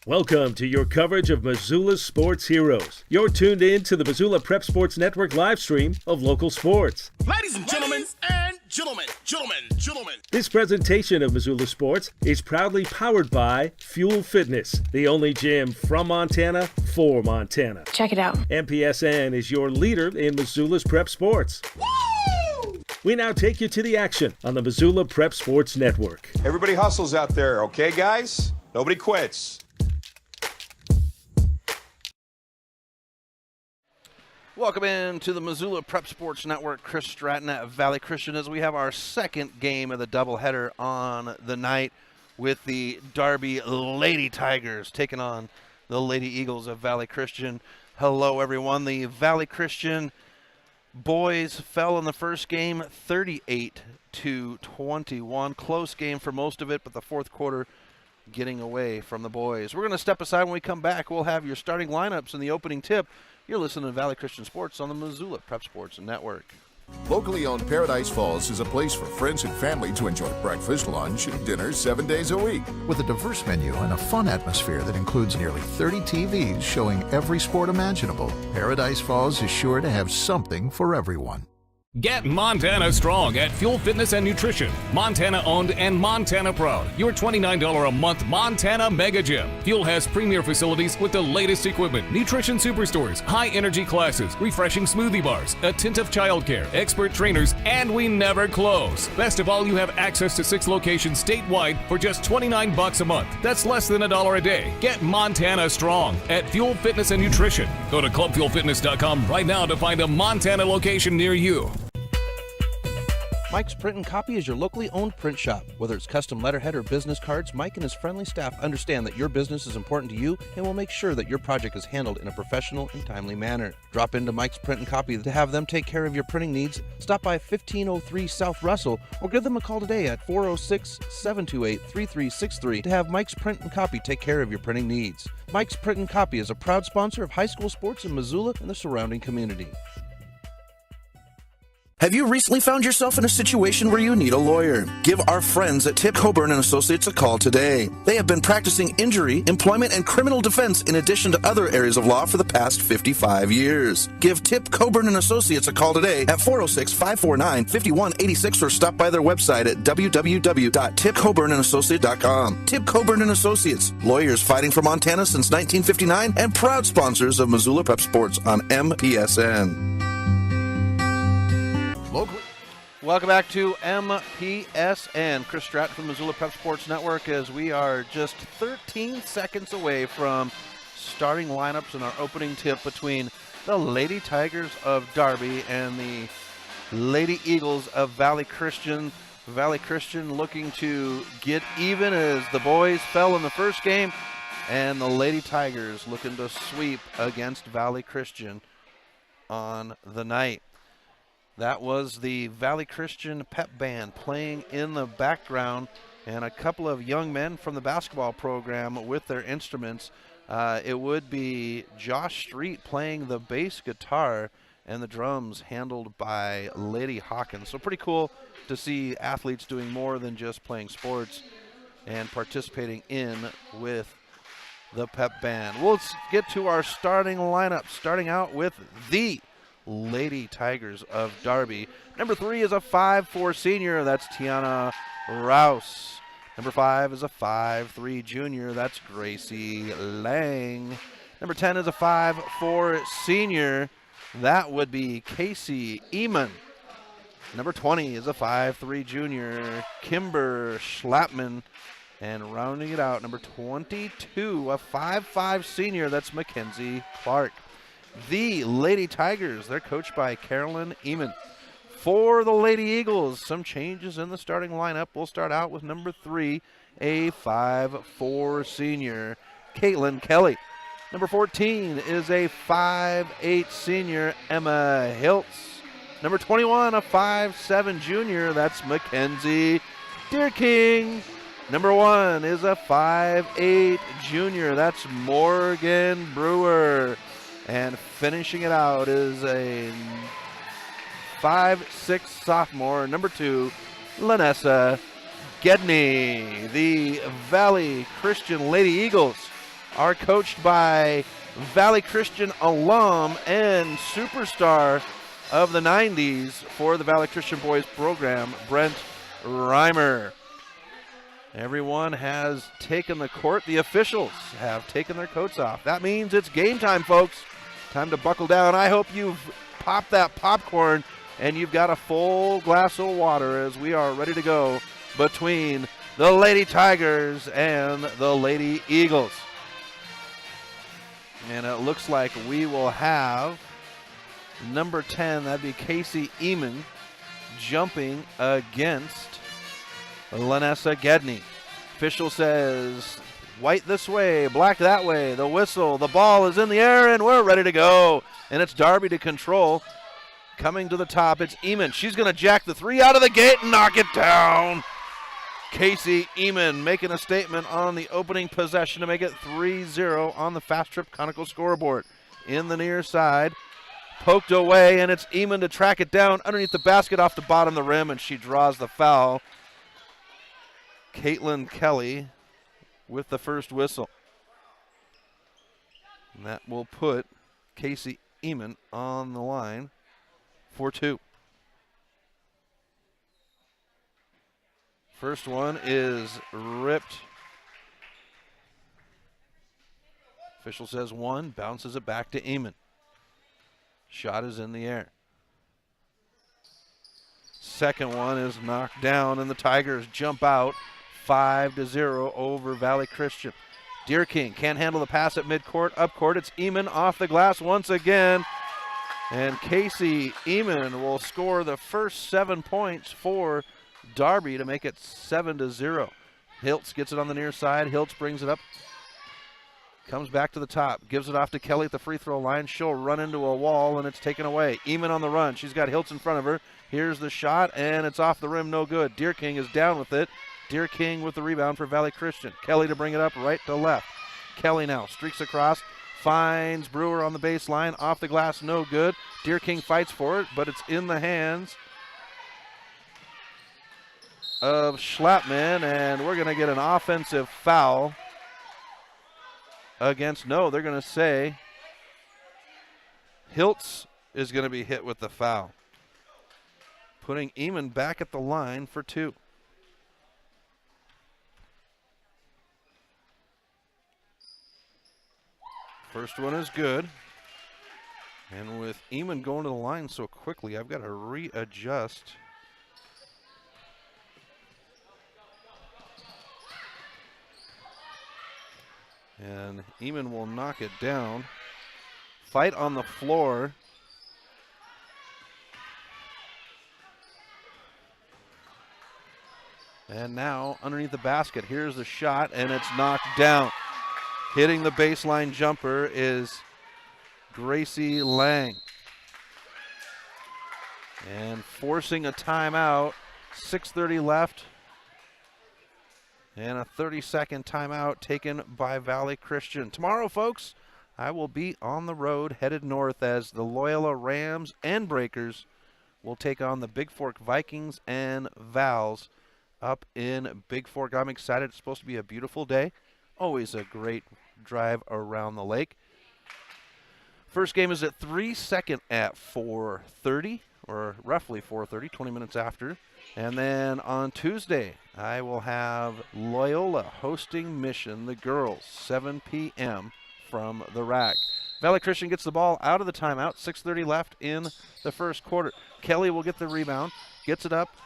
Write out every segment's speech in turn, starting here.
Welcome to your coverage of Missoula's sports heroes. You're tuned in to the Missoula Prep Sports Network live stream of local sports. Ladies and gentlemen, gentlemen. This presentation of Missoula Sports is proudly powered by Fuel Fitness, the only gym from Montana for Montana. Check it out. MPSN is your leader in Missoula's prep sports. Woo! We now take you to the action on the Missoula Prep Sports Network. Everybody hustles out there, okay, guys? Nobody quits. Welcome in to the Missoula Prep Sports Network. Chris Stratton at Valley Christian as we have our second game of the doubleheader on the night with the Darby Lady Tigers taking on the Lady Eagles of Valley Christian. Hello, everyone. The Valley Christian boys fell in the first game 38-21. Close game for most of it, but the fourth quarter getting away from the boys. We're going to step aside. When we come back, we'll have your starting lineups in the opening tip. You're listening to Valley Christian Sports on the Missoula Prep Sports Network. Locally owned Paradise Falls is a place for friends and family to enjoy breakfast, lunch, and dinner 7 days a week. With a diverse menu and a fun atmosphere that includes nearly 30 TVs showing every sport imaginable, Paradise Falls is sure to have something for everyone. Get Montana strong at Fuel Fitness and Nutrition. Montana owned and Montana proud. Your $29 a month Montana Mega Gym. Fuel has premier facilities with the latest equipment, nutrition superstores, high energy classes, refreshing smoothie bars, attentive childcare, expert trainers, and we never close. Best of all, you have access to 6 locations statewide for just $29 a month. That's less than $1 a day. Get Montana strong at Fuel Fitness and Nutrition. Go to clubfuelfitness.com right now to find a Montana location near you. Mike's Print and Copy is your locally owned print shop. Whether it's custom letterhead or business cards, Mike and his friendly staff understand that your business is important to you and will make sure that your project is handled in a professional and timely manner. Drop into Mike's Print and Copy to have them take care of your printing needs. Stop by 1503 South Russell or give them a call today at 406-728-3363 to have Mike's Print and Copy take care of your printing needs. Mike's Print and Copy is a proud sponsor of high school sports in Missoula and the surrounding community. Have you recently found yourself in a situation where you need a lawyer? Give our friends at Tip Coburn & Associates a call today. They have been practicing injury, employment, and criminal defense in addition to other areas of law for the past 55 years. Give Tip Coburn & Associates a call today at 406-549-5186 or stop by their website at www.tipcoburnandassociates.com. Tip Coburn & Associates, lawyers fighting for Montana since 1959 and proud sponsors of Missoula Prep Sports on MPSN. Welcome back to MPSN. Chris Stratton from Missoula Prep Sports Network as we are just 13 seconds away from starting lineups in our opening tip between the Lady Tigers of Darby and the Lady Eagles of Valley Christian. Valley Christian looking to get even as the boys fell in the first game, and the Lady Tigers looking to sweep against Valley Christian on the night. That was the Valley Christian pep band playing in the background and a couple of young men from the basketball program with their instruments. It would be Josh Street playing the bass guitar and the drums handled by Lady Hawkins. So pretty cool to see athletes doing more than just playing sports and participating in with the pep band. We'll get to our starting lineup, starting out with the Lady Tigers of Darby. Number 3 is a 5'4" senior. That's Tiana Rouse. Number 5 is a 5'3" junior. That's Gracie Lang. Number 10 is a 5'4" senior. That would be Casey Eamon. Number 20 is a 5'3" junior. Kimber Schlappman. And rounding it out, number 22, a 5'5" senior. That's Mackenzie Clark. The Lady Tigers, they're coached by Carolyn Eamon. For the Lady Eagles, some changes in the starting lineup. We'll start out with number 3, a 5'4" senior, Caitlin Kelly. Number 14 is a 5'8" senior, Emma Hiltz. Number 21, a 5'7" junior, that's Mackenzie Deerking. Number 1 is a 5'8" junior, that's Morgan Brewer. And finishing it out is a 5'6" sophomore, number 2, Lanessa Gedney. The Valley Christian Lady Eagles are coached by Valley Christian alum and superstar of the 90s for the Valley Christian boys program, Brent Reimer. Everyone has taken the court. The officials have taken their coats off. That means it's game time, folks. Time to buckle down. I hope you've popped that popcorn and you've got a full glass of water as we are ready to go between the Lady Tigers and the Lady Eagles. And it looks like we will have number 10, that'd be Casey Eamon, jumping against Lanessa Gedney. Official says white this way, black that way. The whistle, the ball is in the air, and we're ready to go. And it's Darby to control. Coming to the top, it's Eamon. She's going to jack the three out of the gate and knock it down. Casey Eamon making a statement on the opening possession to make it 3-0 on the Fast Trip Conical scoreboard. In the near side, poked away, and it's Eamon to track it down underneath the basket off the bottom of the rim, and she draws the foul. Caitlin Kelly with the first whistle. And that will put Casey Eamon on the line for two. First one is ripped. Official says one, bounces it back to Eamon. Shot is in the air. Second one is knocked down, and the Tigers jump out 5-0 over Valley Christian. Deer King can't handle the pass at midcourt. Up court, it's Eamon off the glass once again. And Casey Eamon will score the first 7 points for Darby to make it 7-0. Hiltz gets it on the near side. Hiltz brings it up. Comes back to the top. Gives it off to Kelly at the free throw line. She'll run into a wall, and it's taken away. Eamon on the run. She's got Hiltz in front of her. Here's the shot, and it's off the rim. No good. Deer King is down with it. Deer King with the rebound for Valley Christian. Kelly to bring it up right to left. Kelly now streaks across. Finds Brewer on the baseline. Off the glass, no good. Deer King fights for it, but it's in the hands of Schlappman, and we're going to get an offensive foul against, no, they're going to say Hiltz is going to be hit with the foul, putting Eamon back at the line for two. First one is good. And with Eamon going to the line so quickly, I've got to readjust. And Eamon will knock it down. Fight on the floor. And now underneath the basket, here's the shot, and it's knocked down. Hitting the baseline jumper is Gracie Lang. And forcing a timeout, 6:30 left. And a 30-second timeout taken by Valley Christian. Tomorrow, folks, I will be on the road headed north as the Loyola Rams and Breakers will take on the Big Fork Vikings and Vals up in Big Fork. I'm excited. It's supposed to be a beautiful day. Always a great drive around the lake. First game is at 3, second at 4:30, or roughly 4:30, 20 minutes after. And then on Tuesday, I will have Loyola hosting Mission, the girls, 7 p.m. from the rack. Valley Christian gets the ball out of the timeout, 6:30 left in the first quarter. Kelly will get the rebound, gets it up,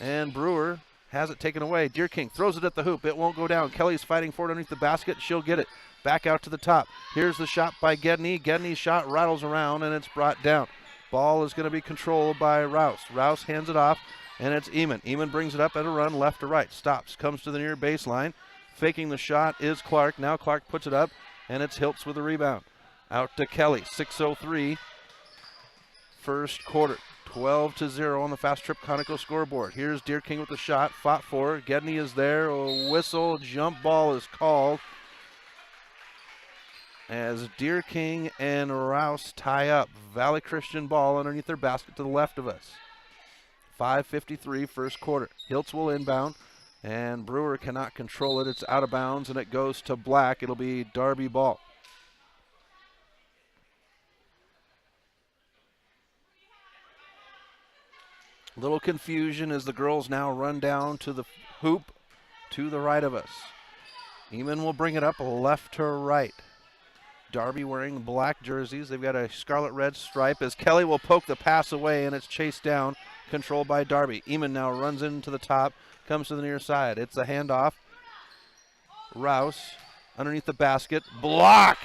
and Brewer has it taken away. Deer King throws it at the hoop. It won't go down. Kelly's fighting for it underneath the basket. She'll get it. Back out to the top. Here's the shot by Gedney. Gedney's shot rattles around, and it's brought down. Ball is going to be controlled by Rouse. Rouse hands it off, and it's Eamon. Eamon brings it up at a run left to right. Stops. Comes to the near baseline. Faking the shot is Clark. Now Clark puts it up, and it's Hiltz with the rebound. Out to Kelly. 6:03. First quarter. 12-0 on the Fast Trip Conical scoreboard. Here's Deer King with the shot. Fought for it. Gedney is there. A whistle. Jump ball is called as Deer King and Rouse tie up. Valley Christian ball underneath their basket to the left of us. 5:53 first quarter. Hiltz will inbound. And Brewer cannot control it. It's out of bounds, and it goes to Black. It'll be Darby ball. Little confusion as the girls now run down to the hoop to the right of us. Eamon will bring it up left to right. Darby wearing black jerseys. They've got a scarlet-red stripe as Kelly will poke the pass away, and it's chased down, controlled by Darby. Eamon now runs into the top, comes to the near side. It's a handoff. Rouse underneath the basket. Block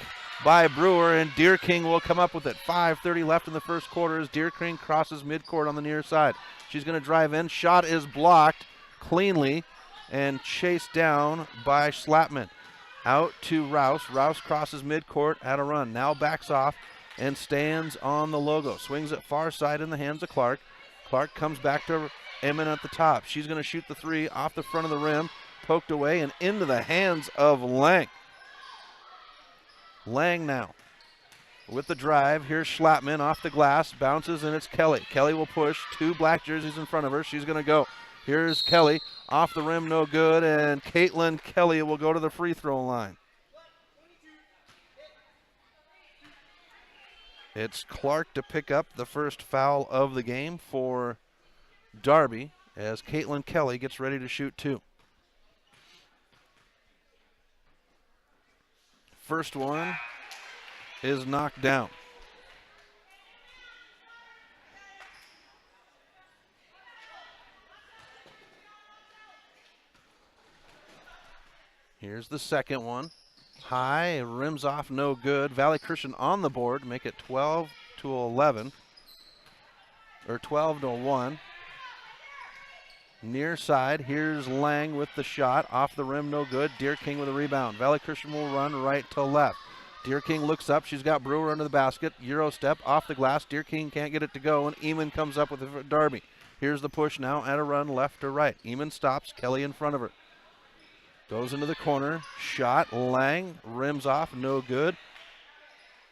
by Brewer, and Deer King will come up with it. 5:30 left in the first quarter as Deer King crosses midcourt on the near side. She's going to drive in. Shot is blocked cleanly and chased down by Slapman. Out to Rouse. Rouse crosses midcourt at a run. Now backs off and stands on the logo. Swings it far side in the hands of Clark. Clark comes back to Emmett at the top. She's going to shoot the three off the front of the rim. Poked away and into the hands of Lang. Lang now with the drive. Here's Schlappman off the glass. Bounces, and it's Kelly. Kelly will push. Two black jerseys in front of her. She's going to go. Here's Kelly. Off the rim, no good, and Caitlin Kelly will go to the free throw line. It's Clark to pick up the first foul of the game for Darby as Caitlin Kelly gets ready to shoot two. First one is knocked down. Here's the second one. High, rims off, no good. Valley Christian on the board, make it 12-11, or 12-1. Near side, here's Lang with the shot. Off the rim, no good. Deer King with a rebound. Valley Christian will run right to left. Deer King looks up. She's got Brewer under the basket. Euro step off the glass. Deer King can't get it to go, and Eamon comes up with it for Darby. Here's the push now at a run left to right. Eamon stops. Kelly in front of her. Goes into the corner. Shot. Lang rims off. No good.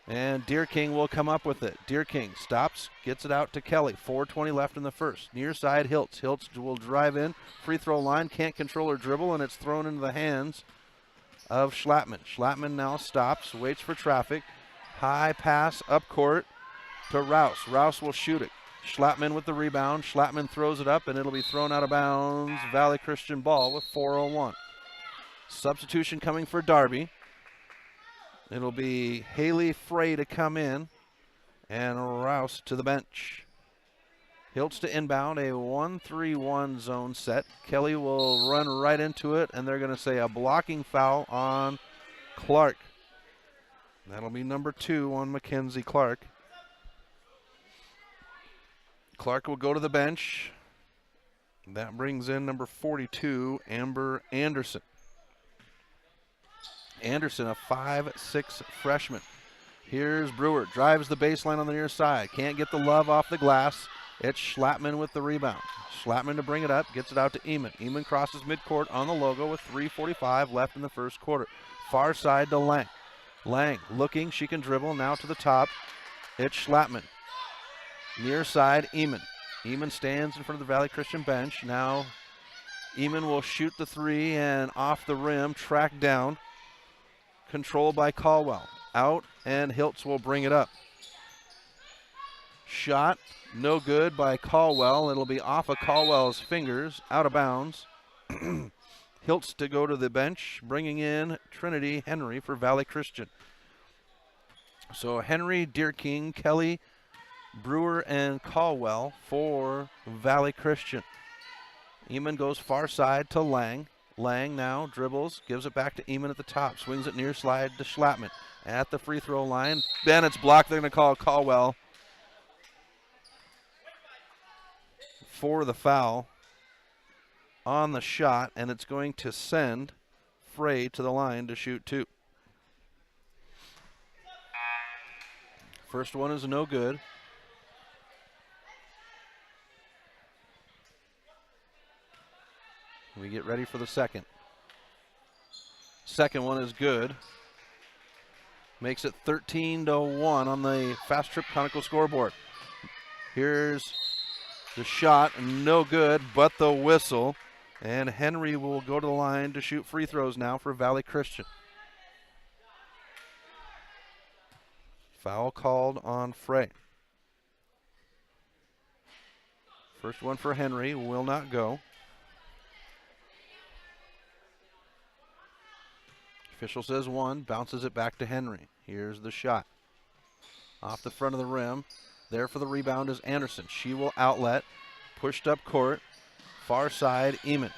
And Deer King will come up with it. Deer King stops. Gets it out to Kelly. 4:20 left in the first. Near side, Hiltz. Hiltz will drive in. Free throw line. Can't control her dribble, and it's thrown into the hands of Schlappman. Schlappman now stops. Waits for traffic. High pass up court to Rouse. Rouse will shoot it. Schlappman with the rebound. Schlappman throws it up, and it'll be thrown out of bounds. Valley Christian ball with 4:01. Substitution coming for Darby. It'll be Haley Frey to come in and Rouse to the bench. Hiltz to inbound, a 1-3-1 zone set. Kelly will run right into it, and they're going to say a blocking foul on Clark. That'll be number 2 on Mackenzie Clark. Clark will go to the bench. That brings in number 42, Amber Anderson. Anderson, a 5'6" freshman. Here's Brewer, drives the baseline on the near side. Can't get the love off the glass. It's Schlappman with the rebound. Schlappman to bring it up, gets it out to Eamon. Eamon crosses midcourt on the logo with 3:45 left in the first quarter. Far side to Lang. Lang looking, she can dribble, now to the top. It's Schlappman. Near side, Eamon. Eamon stands in front of the Valley Christian bench. Now Eamon will shoot the three and off the rim, tracked down. Controlled by Caldwell. Out, and Hiltz will bring it up. Shot, no good by Caldwell. It'll be off of Caldwell's fingers, out of bounds. Hiltz to go to the bench, bringing in Trinity Henry for Valley Christian. So Henry, Deer King, Kelly, Brewer, and Caldwell for Valley Christian. Eamon goes far side to Lang. Lang now dribbles, gives it back to Eamon at the top, swings it near slide to Schlappman at the free throw line. Bennett's blocked. They're going to call Caldwell for the foul on the shot, and it's going to send Frey to the line to shoot two. First one is no good. We get ready for the second. Second one is good. Makes it 13-1 on the Fast Trip Conical scoreboard. Here's the shot, no good, but the whistle. And Henry will go to the line to shoot free throws now for Valley Christian. Foul called on Frey. First one for Henry will not go. Official says one, bounces it back to Henry. Here's the shot. Off the front of the rim. There for the rebound is Anderson. She will outlet. Pushed up court. Far side, Eamon.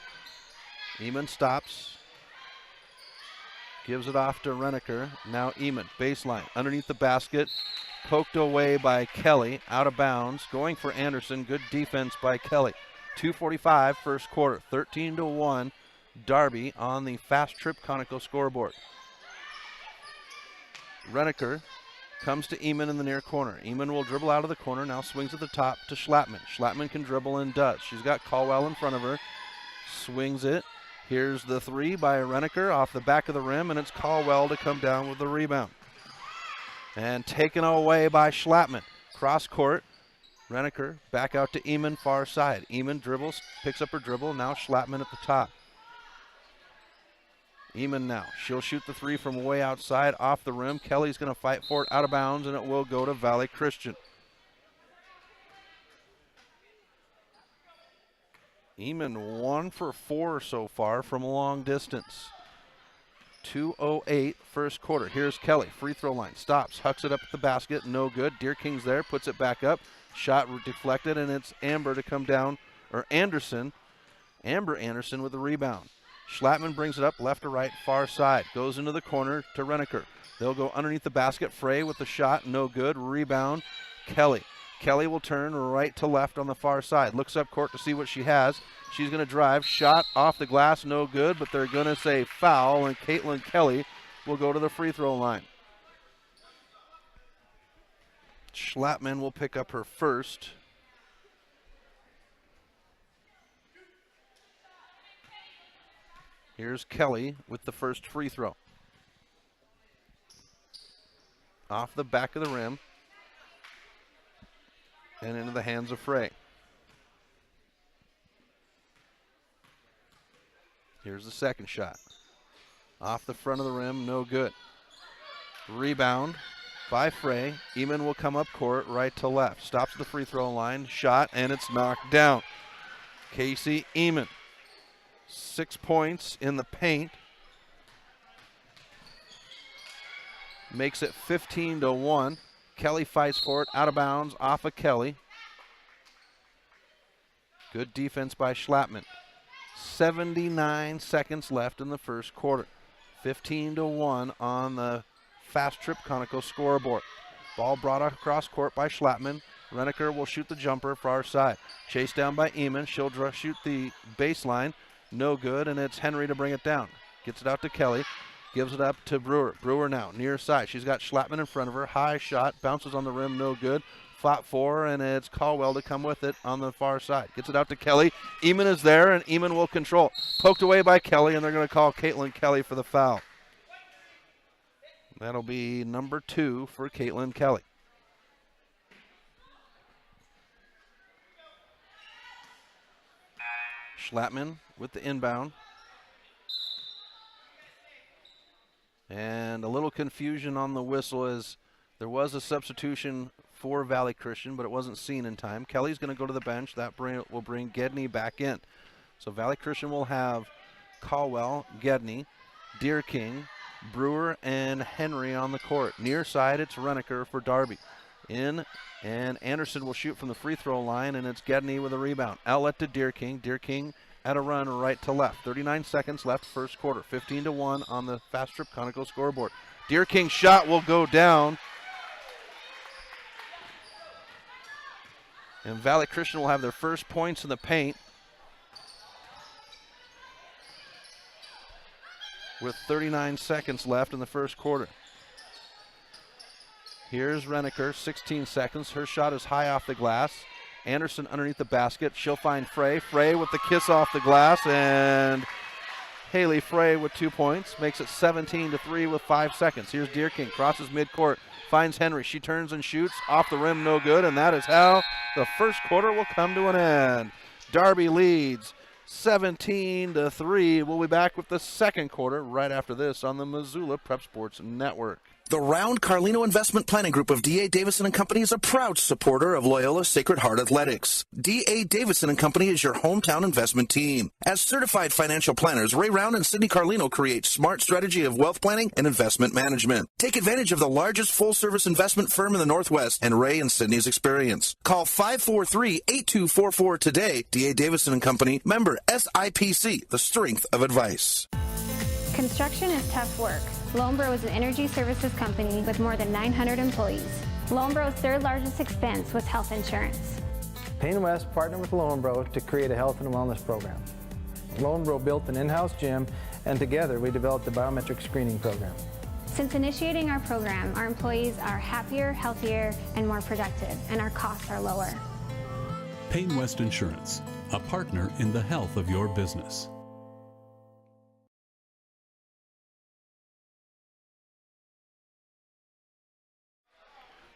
Eamon stops. Gives it off to Reneker. Now Eamon, baseline, underneath the basket. Poked away by Kelly, out of bounds. Going for Anderson, good defense by Kelly. 2:45 first quarter, 13-1. Darby on the Fast Trip Conoco scoreboard. Reneker comes to Eamon in the near corner. Eamon will dribble out of the corner, now swings at the top to Schlattman. Schlattman can dribble and does. She's got Caldwell in front of her. Swings it. Here's the three by Reneker off the back of the rim, and it's Caldwell to come down with the rebound. And taken away by Schlattman. Cross court. Reneker back out to Eamon, far side. Eamon dribbles, picks up her dribble. Now Schlattman at the top. Eamon now. She'll shoot the three from way outside off the rim. Kelly's going to fight for it out of bounds, and it will go to Valley Christian. Eamon 1 for 4 so far from long distance. 2:08 first quarter. Here's Kelly, free throw line, stops, hucks it up at the basket, no good. Deer King's there, puts it back up. Shot deflected, and it's Amber to come down, or Anderson. Amber Anderson with the rebound. Schlattman brings it up left to right, far side. Goes into the corner to Reneker. They'll go underneath the basket. Frey with the shot, no good. Rebound, Kelly. Kelly will turn right to left on the far side. Looks up court to see what she has. She's going to drive. Shot off the glass, no good, but they're going to say foul, and Caitlin Kelly will go to the free throw line. Schlattman will pick up her first. Here's Kelly with the first free throw. Off the back of the rim and into the hands of Frey. Here's the second shot. Off the front of the rim, no good. Rebound by Frey. Eamon will come up court right to left. Stops the free throw line, shot, and it's knocked down. Casey Eamon. 6 points in the paint. Makes it 15-1. Kelly fights for it, out of bounds, off of Kelly. Good defense by Schlattman. 79 seconds left in the first quarter. 15-1 on the Fast Trip Conoco scoreboard. Ball brought across court by Schlattman. Reneker will shoot the jumper for our side. Chased down by Eamon. She'll shoot the baseline. No good, and it's Henry to bring it down. Gets it out to Kelly. Gives it up to Brewer. Brewer now, near side. She's got Schlattman in front of her. High shot. Bounces on the rim, no good. Fought for, and it's Caldwell to come with it on the far side. Gets it out to Kelly. Eamon is there, and Eamon will control. Poked away by Kelly, and they're going to call Caitlin Kelly for the foul. That'll be number 2 for Caitlin Kelly. Schlattman with the inbound. And a little confusion on the whistle as there was a substitution for Valley Christian, but it wasn't seen in time. Kelly's going to go to the bench. That will bring Gedney back in. So Valley Christian will have Caldwell, Gedney, Deer King, Brewer, and Henry on the court. Near side, it's Reneker for Darby. In, and Anderson will shoot from the free throw line, and it's Gedney with a rebound. Outlet to Deer King. Deer King at a run right to left. 39 seconds left first quarter. 15-1 on the Fast Trip Conoco scoreboard. Deer King's shot will go down. And Valley Christian will have their first points in the paint with 39 seconds left in the first quarter. Here's Reneker, 16 seconds. Her shot is high off the glass. Anderson underneath the basket. She'll find Frey. Frey with the kiss off the glass, and Haley Frey with 2 points. Makes it 17-3 with 5 seconds. Here's Deer King, crosses midcourt, finds Henry. She turns and shoots. Off the rim, no good, and that is how the first quarter will come to an end. Darby leads 17-3. We'll be back with the second quarter right after this on the Missoula Prep Sports Network. The Round Carlino Investment Planning Group of D.A. Davison & Company is a proud supporter of Loyola Sacred Heart Athletics. D.A. Davison & Company is your hometown investment team. As certified financial planners, Ray Round and Sidney Carlino create smart strategy of wealth planning and investment management. Take advantage of the largest full-service investment firm in the Northwest and Ray and Sidney's experience. Call 543-8244 today. D.A. Davison & Company, member SIPC, the strength of advice. Construction is tough work. Lonebro is an energy services company with more than 900 employees. Lonebro's third largest expense was health insurance. Payne West partnered with Lonebro to create a health and wellness program. Lonebro built an in-house gym, and together we developed a biometric screening program. Since initiating our program, our employees are happier, healthier, and more productive, and our costs are lower. Payne West Insurance, a partner in the health of your business.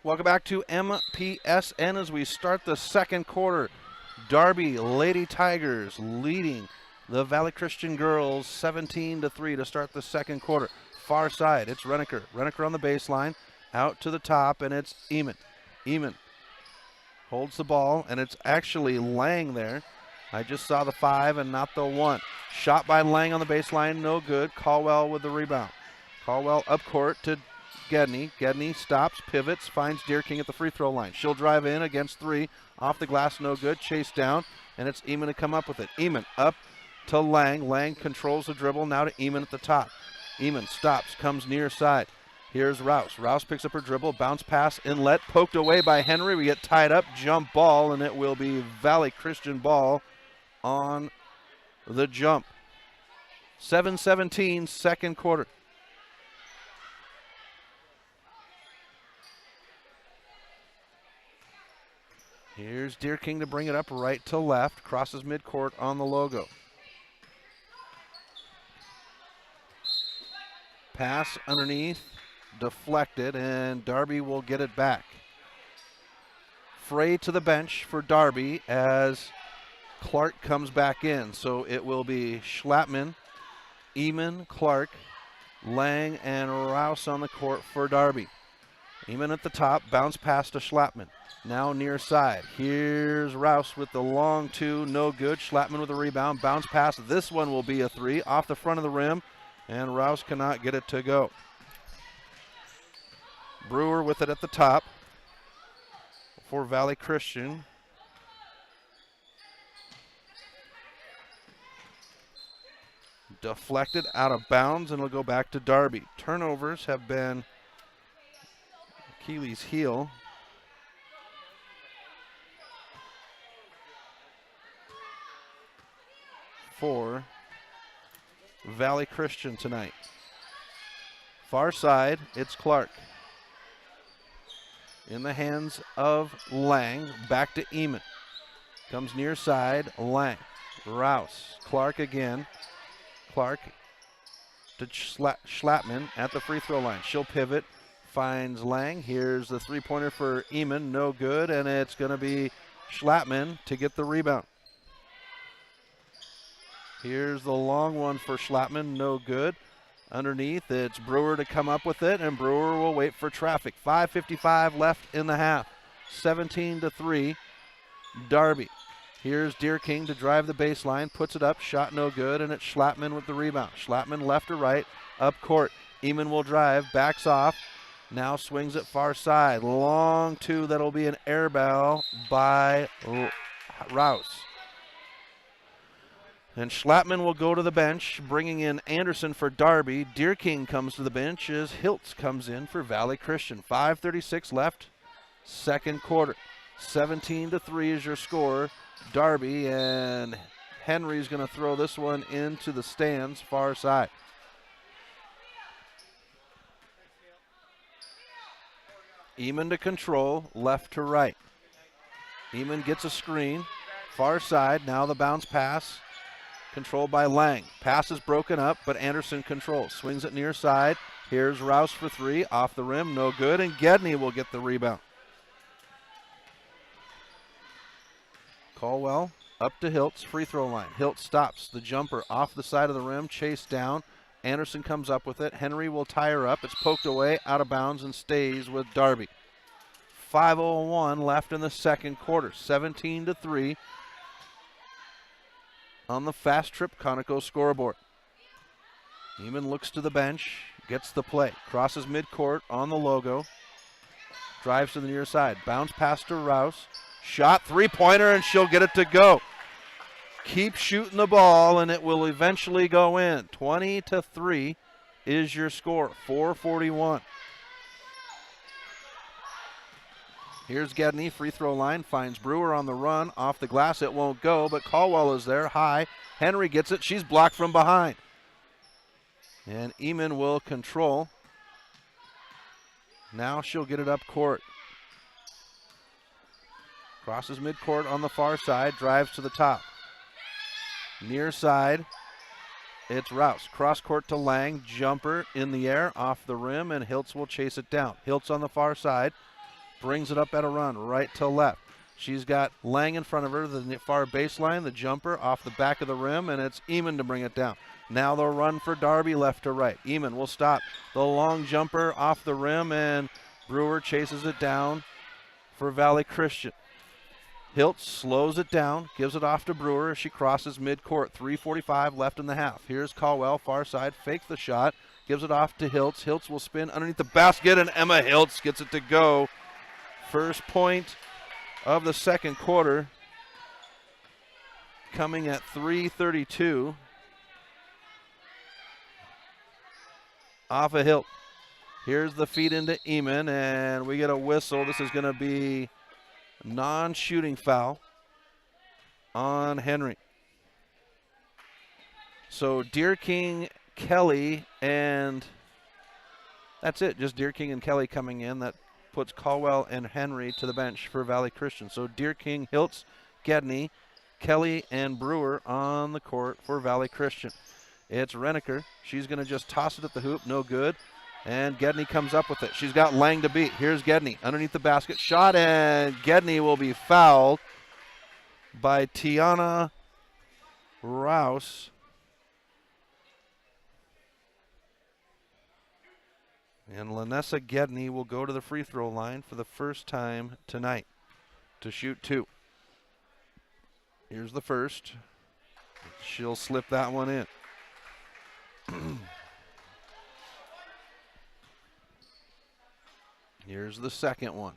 Welcome back to MPSN as we start the second quarter. Darby Lady Tigers leading the Valley Christian girls 17-3 to start the second quarter. Far side, it's Reneker. Reneker on the baseline, out to the top, and it's Eamon. Eamon holds the ball, and it's actually Lang there. I just saw the 5 and not the 1. Shot by Lang on the baseline, no good. Caldwell with the rebound. Caldwell up court to Gedney. Gedney stops, pivots, finds Deer King at the free throw line. She'll drive in against 3. Off the glass, no good. Chased down, and it's Eamon to come up with it. Eamon up to Lang. Lang controls the dribble, now to Eamon at the top. Eamon stops, comes near side. Here's Rouse. Rouse picks up her dribble, bounce pass, inlet, poked away by Henry. We get tied up, jump ball, and it will be Valley Christian ball on the jump. 7-17, second quarter. Here's Deer King to bring it up right to left. Crosses midcourt on the logo. Pass underneath, deflected, and Darby will get it back. Frey to the bench for Darby as Clark comes back in. So it will be Schlappman, Eamon, Clark, Lang, and Rouse on the court for Darby. Eamon at the top, bounce pass to Schlappman. Now near side. Here's Rouse with the long 2, no good. Schlappman with a rebound, bounce pass. This one will be a 3 off the front of the rim, and Rouse cannot get it to go. Brewer with it at the top for Valley Christian. Deflected out of bounds, and it'll go back to Darby. Turnovers have been Achilles' heel. For Valley Christian tonight. Far side, it's Clark. In the hands of Lang, back to Eamon. Comes near side, Lang. Rouse, Clark again. Clark to Schlappman at the free throw line. She'll pivot, finds Lang. Here's the three-pointer for Eamon, no good, and it's going to be Schlappman to get the rebound. Here's the long one for Schlappman, no good. Underneath, it's Brewer to come up with it, and Brewer will wait for traffic. 5:55 left in the half. 17-3, Darby. Here's Deer King to drive the baseline, puts it up, shot no good, and it's Schlappman with the rebound. Schlappman left to right, up court. Eamon will drive, backs off, now swings it far side. Long 2, that'll be an air ball by Rouse. And Schlappman will go to the bench, bringing in Anderson for Darby. Deer King comes to the bench as Hiltz comes in for Valley Christian. 5:36 left, second quarter. 17-3 is your score. Darby, and Henry's going to throw this one into the stands, far side. Eamon to control, left to right. Eamon gets a screen, far side. Now the bounce pass. Controlled by Lang. Pass is broken up, but Anderson controls. Swings it near side. Here's Rouse for 3. Off the rim, no good, and Gedney will get the rebound. Caldwell Up to Hiltz, free throw line. Hiltz stops the jumper off the side of the rim, chased down. Anderson comes up with it. Henry will tie her up. It's poked away, out of bounds, and stays with Darby. 5:01 left in the second quarter. 17-3 on the Fast Trip Conoco scoreboard. Neiman looks to the bench, gets the play. Crosses midcourt on the logo. Drives to the near side. Bounce pass to Rouse. Shot, three-pointer, and she'll get it to go. Keep shooting the ball, and it will eventually go in. 20-3 is your score. 4:41. Here's Gedney, free throw line, finds Brewer on the run. Off the glass, it won't go, but Caldwell is there, high. Henry gets it, she's blocked from behind. And Eamon will control. Now she'll get it up court. Crosses midcourt on the far side, drives to the top. Near side, it's Rouse. Cross court to Lang, jumper in the air, off the rim, and Hiltz will chase it down. Hiltz on the far side, brings it up at a run, right to left. She's got Lang in front of her, the far baseline, the jumper off the back of the rim, and it's Eamon to bring it down. Now they'll run for Darby left to right. Eamon will stop the long jumper off the rim, and Brewer chases it down for Valley Christian. Hiltz slows it down, gives it off to Brewer as she crosses midcourt. 3:45 left in the half. Here's Caldwell, far side, fakes the shot, gives it off to Hiltz. Hiltz will spin underneath the basket, and Emma Hiltz gets it to go. First point of the second quarter coming at 3:32. Off a Hilt. Here's the feed into Eamon, and we get a whistle. This is going to be non-shooting foul on Henry. So Deer King, Kelly, and that's it. Just Deer King and Kelly coming in. That puts Caldwell and Henry to the bench for Valley Christian. So Deer King, Hiltz, Gedney, Kelly, and Brewer on the court for Valley Christian. It's Reneker. She's going to just toss it at the hoop. No good. And Gedney comes up with it. She's got Lang to beat. Here's Gedney underneath the basket. Shot, and Gedney will be fouled by Tiana Rouse. And Lanessa Gedney will go to the free throw line for the first time tonight to shoot two. Here's the first. She'll slip that one in. Here's the second one.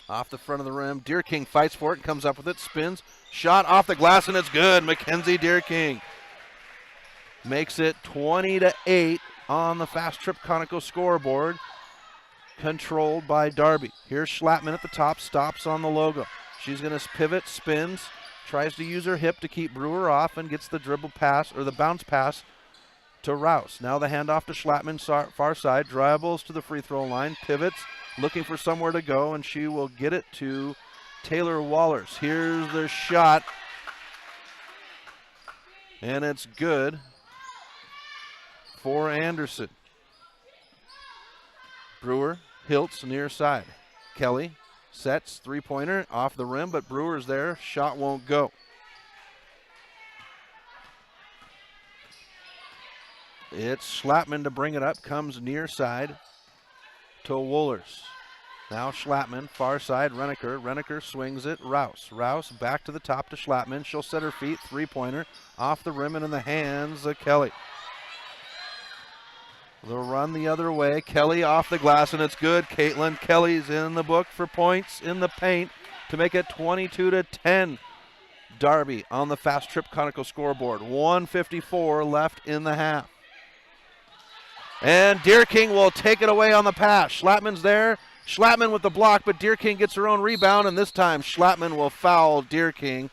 Off the front of the rim. Deer King fights for it and comes up with it. Spins. Shot off the glass, and it's good. Mackenzie Deer King makes it 20-8 on the Fast Trip Conoco scoreboard. Controlled by Darby. Here's Schlattman at the top. Stops on the logo. She's going to pivot, spins, tries to use her hip to keep Brewer off, and gets the dribble pass, or the bounce pass, to Rouse. Now the handoff to Schlattman, far side, dribbles to the free throw line, pivots, looking for somewhere to go, and she will get it to Taylor Wallers. Here's the shot, and it's good for Anderson. Brewer, Hiltz, near side. Kelly sets, three-pointer, off the rim, but Brewer's there. Shot won't go. It's Schlattman to bring it up, comes near side to Wohlers. Now Schlattman, far side, Reneker. Reneker swings it, Rouse. Rouse back to the top to Schlattman. She'll set her feet, three-pointer, off the rim and in the hands of Kelly. They'll run the other way. Kelly off the glass, and it's good. Caitlin Kelly's in the book for points in the paint to make it 22-10. Darby on the Fast Trip Conoco scoreboard. 1:54 left in the half. And Deer King will take it away on the pass. Schlattman's there. Schlattman with the block, but Deer King gets her own rebound, and this time Schlattman will foul Deer King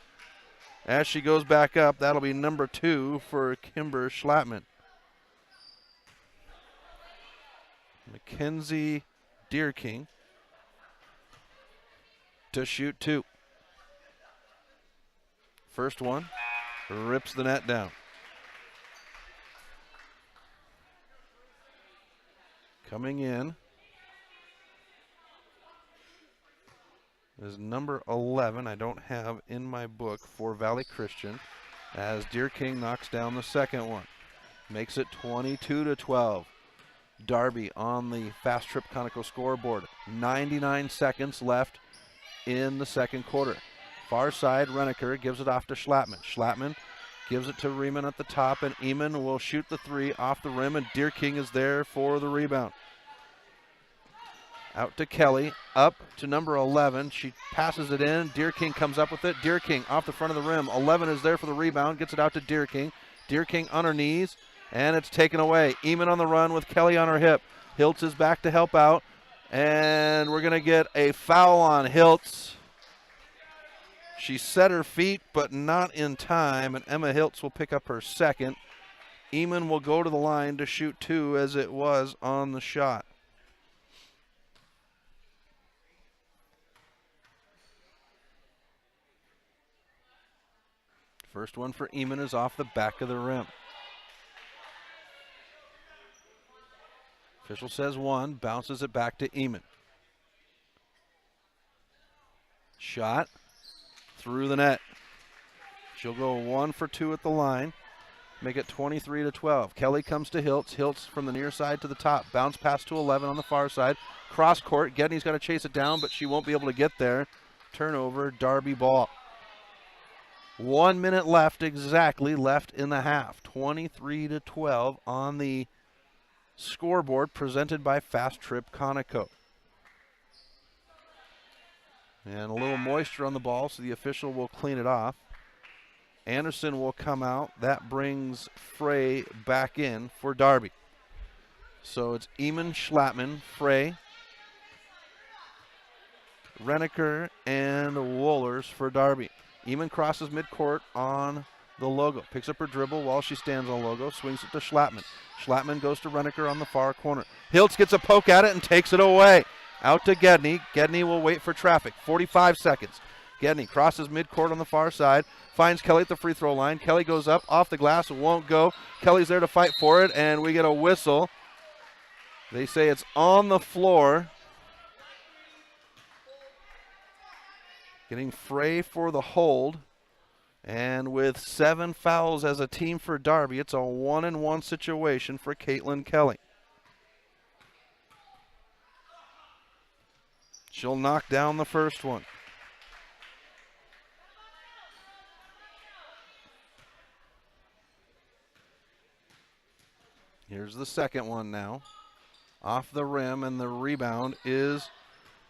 as she goes back up. That'll be number 2 for Kimber Schlattman. Mackenzie Deer King to shoot two. First one rips the net down. Coming in is number 11. I don't have in my book for Valley Christian, as Deer King knocks down the second one. Makes it 22-12. Darby on the Fast Trip Conoco scoreboard. 99 seconds left in the second quarter. Far side, Reneker gives it off to Schlattman. Schlattman gives it to Riemann at the top, and Eamon will shoot the three off the rim, and Deer King is there for the rebound. Out to Kelly, up to number 11. She passes it in. Deer King comes up with it. Deer King off the front of the rim. 11 is there for the rebound, gets it out to Deer King. Deer King on her knees, and it's taken away. Eamon on the run with Kelly on her hip. Hiltz is back to help out, and we're going to get a foul on Hiltz. She set her feet, but not in time, and Emma Hiltz will pick up her second. Eamon will go to the line to shoot two, as it was on the shot. First one for Eamon is off the back of the rim. Official says one, bounces it back to Eamon. Shot through the net. She'll go 1 for 2 at the line. Make it 23-12. Kelly comes to Hiltz. Hiltz from the near side to the top. Bounce pass to 11 on the far side. Cross court. Gedney's got to chase it down, but she won't be able to get there. Turnover, Darby ball. 1 minute left exactly left in the half. 23-12 on the scoreboard, presented by Fast Trip Conoco. And a little moisture on the ball, so the official will clean it off. Anderson will come out. That brings Frey back in for Darby. So it's Eamon, Schlattman, Frey, Reneker, and Wohlers for Darby. Eamon crosses midcourt on the logo. Picks up her dribble while she stands on logo. Swings it to Schlattman. Schlattman goes to Reneker on the far corner. Hiltz gets a poke at it and takes it away. Out to Gedney. Gedney will wait for traffic. 45 seconds. Gedney crosses midcourt on the far side. Finds Kelly at the free throw line. Kelly goes up off the glass. Won't go. Kelly's there to fight for it, and we get a whistle. They say it's on the floor. Getting Frey for the hold. And with 7 fouls as a team for Darby, it's a 1-and-1 situation for Caitlin Kelly. She'll knock down the first one. Here's the second one now. Off the rim, and the rebound is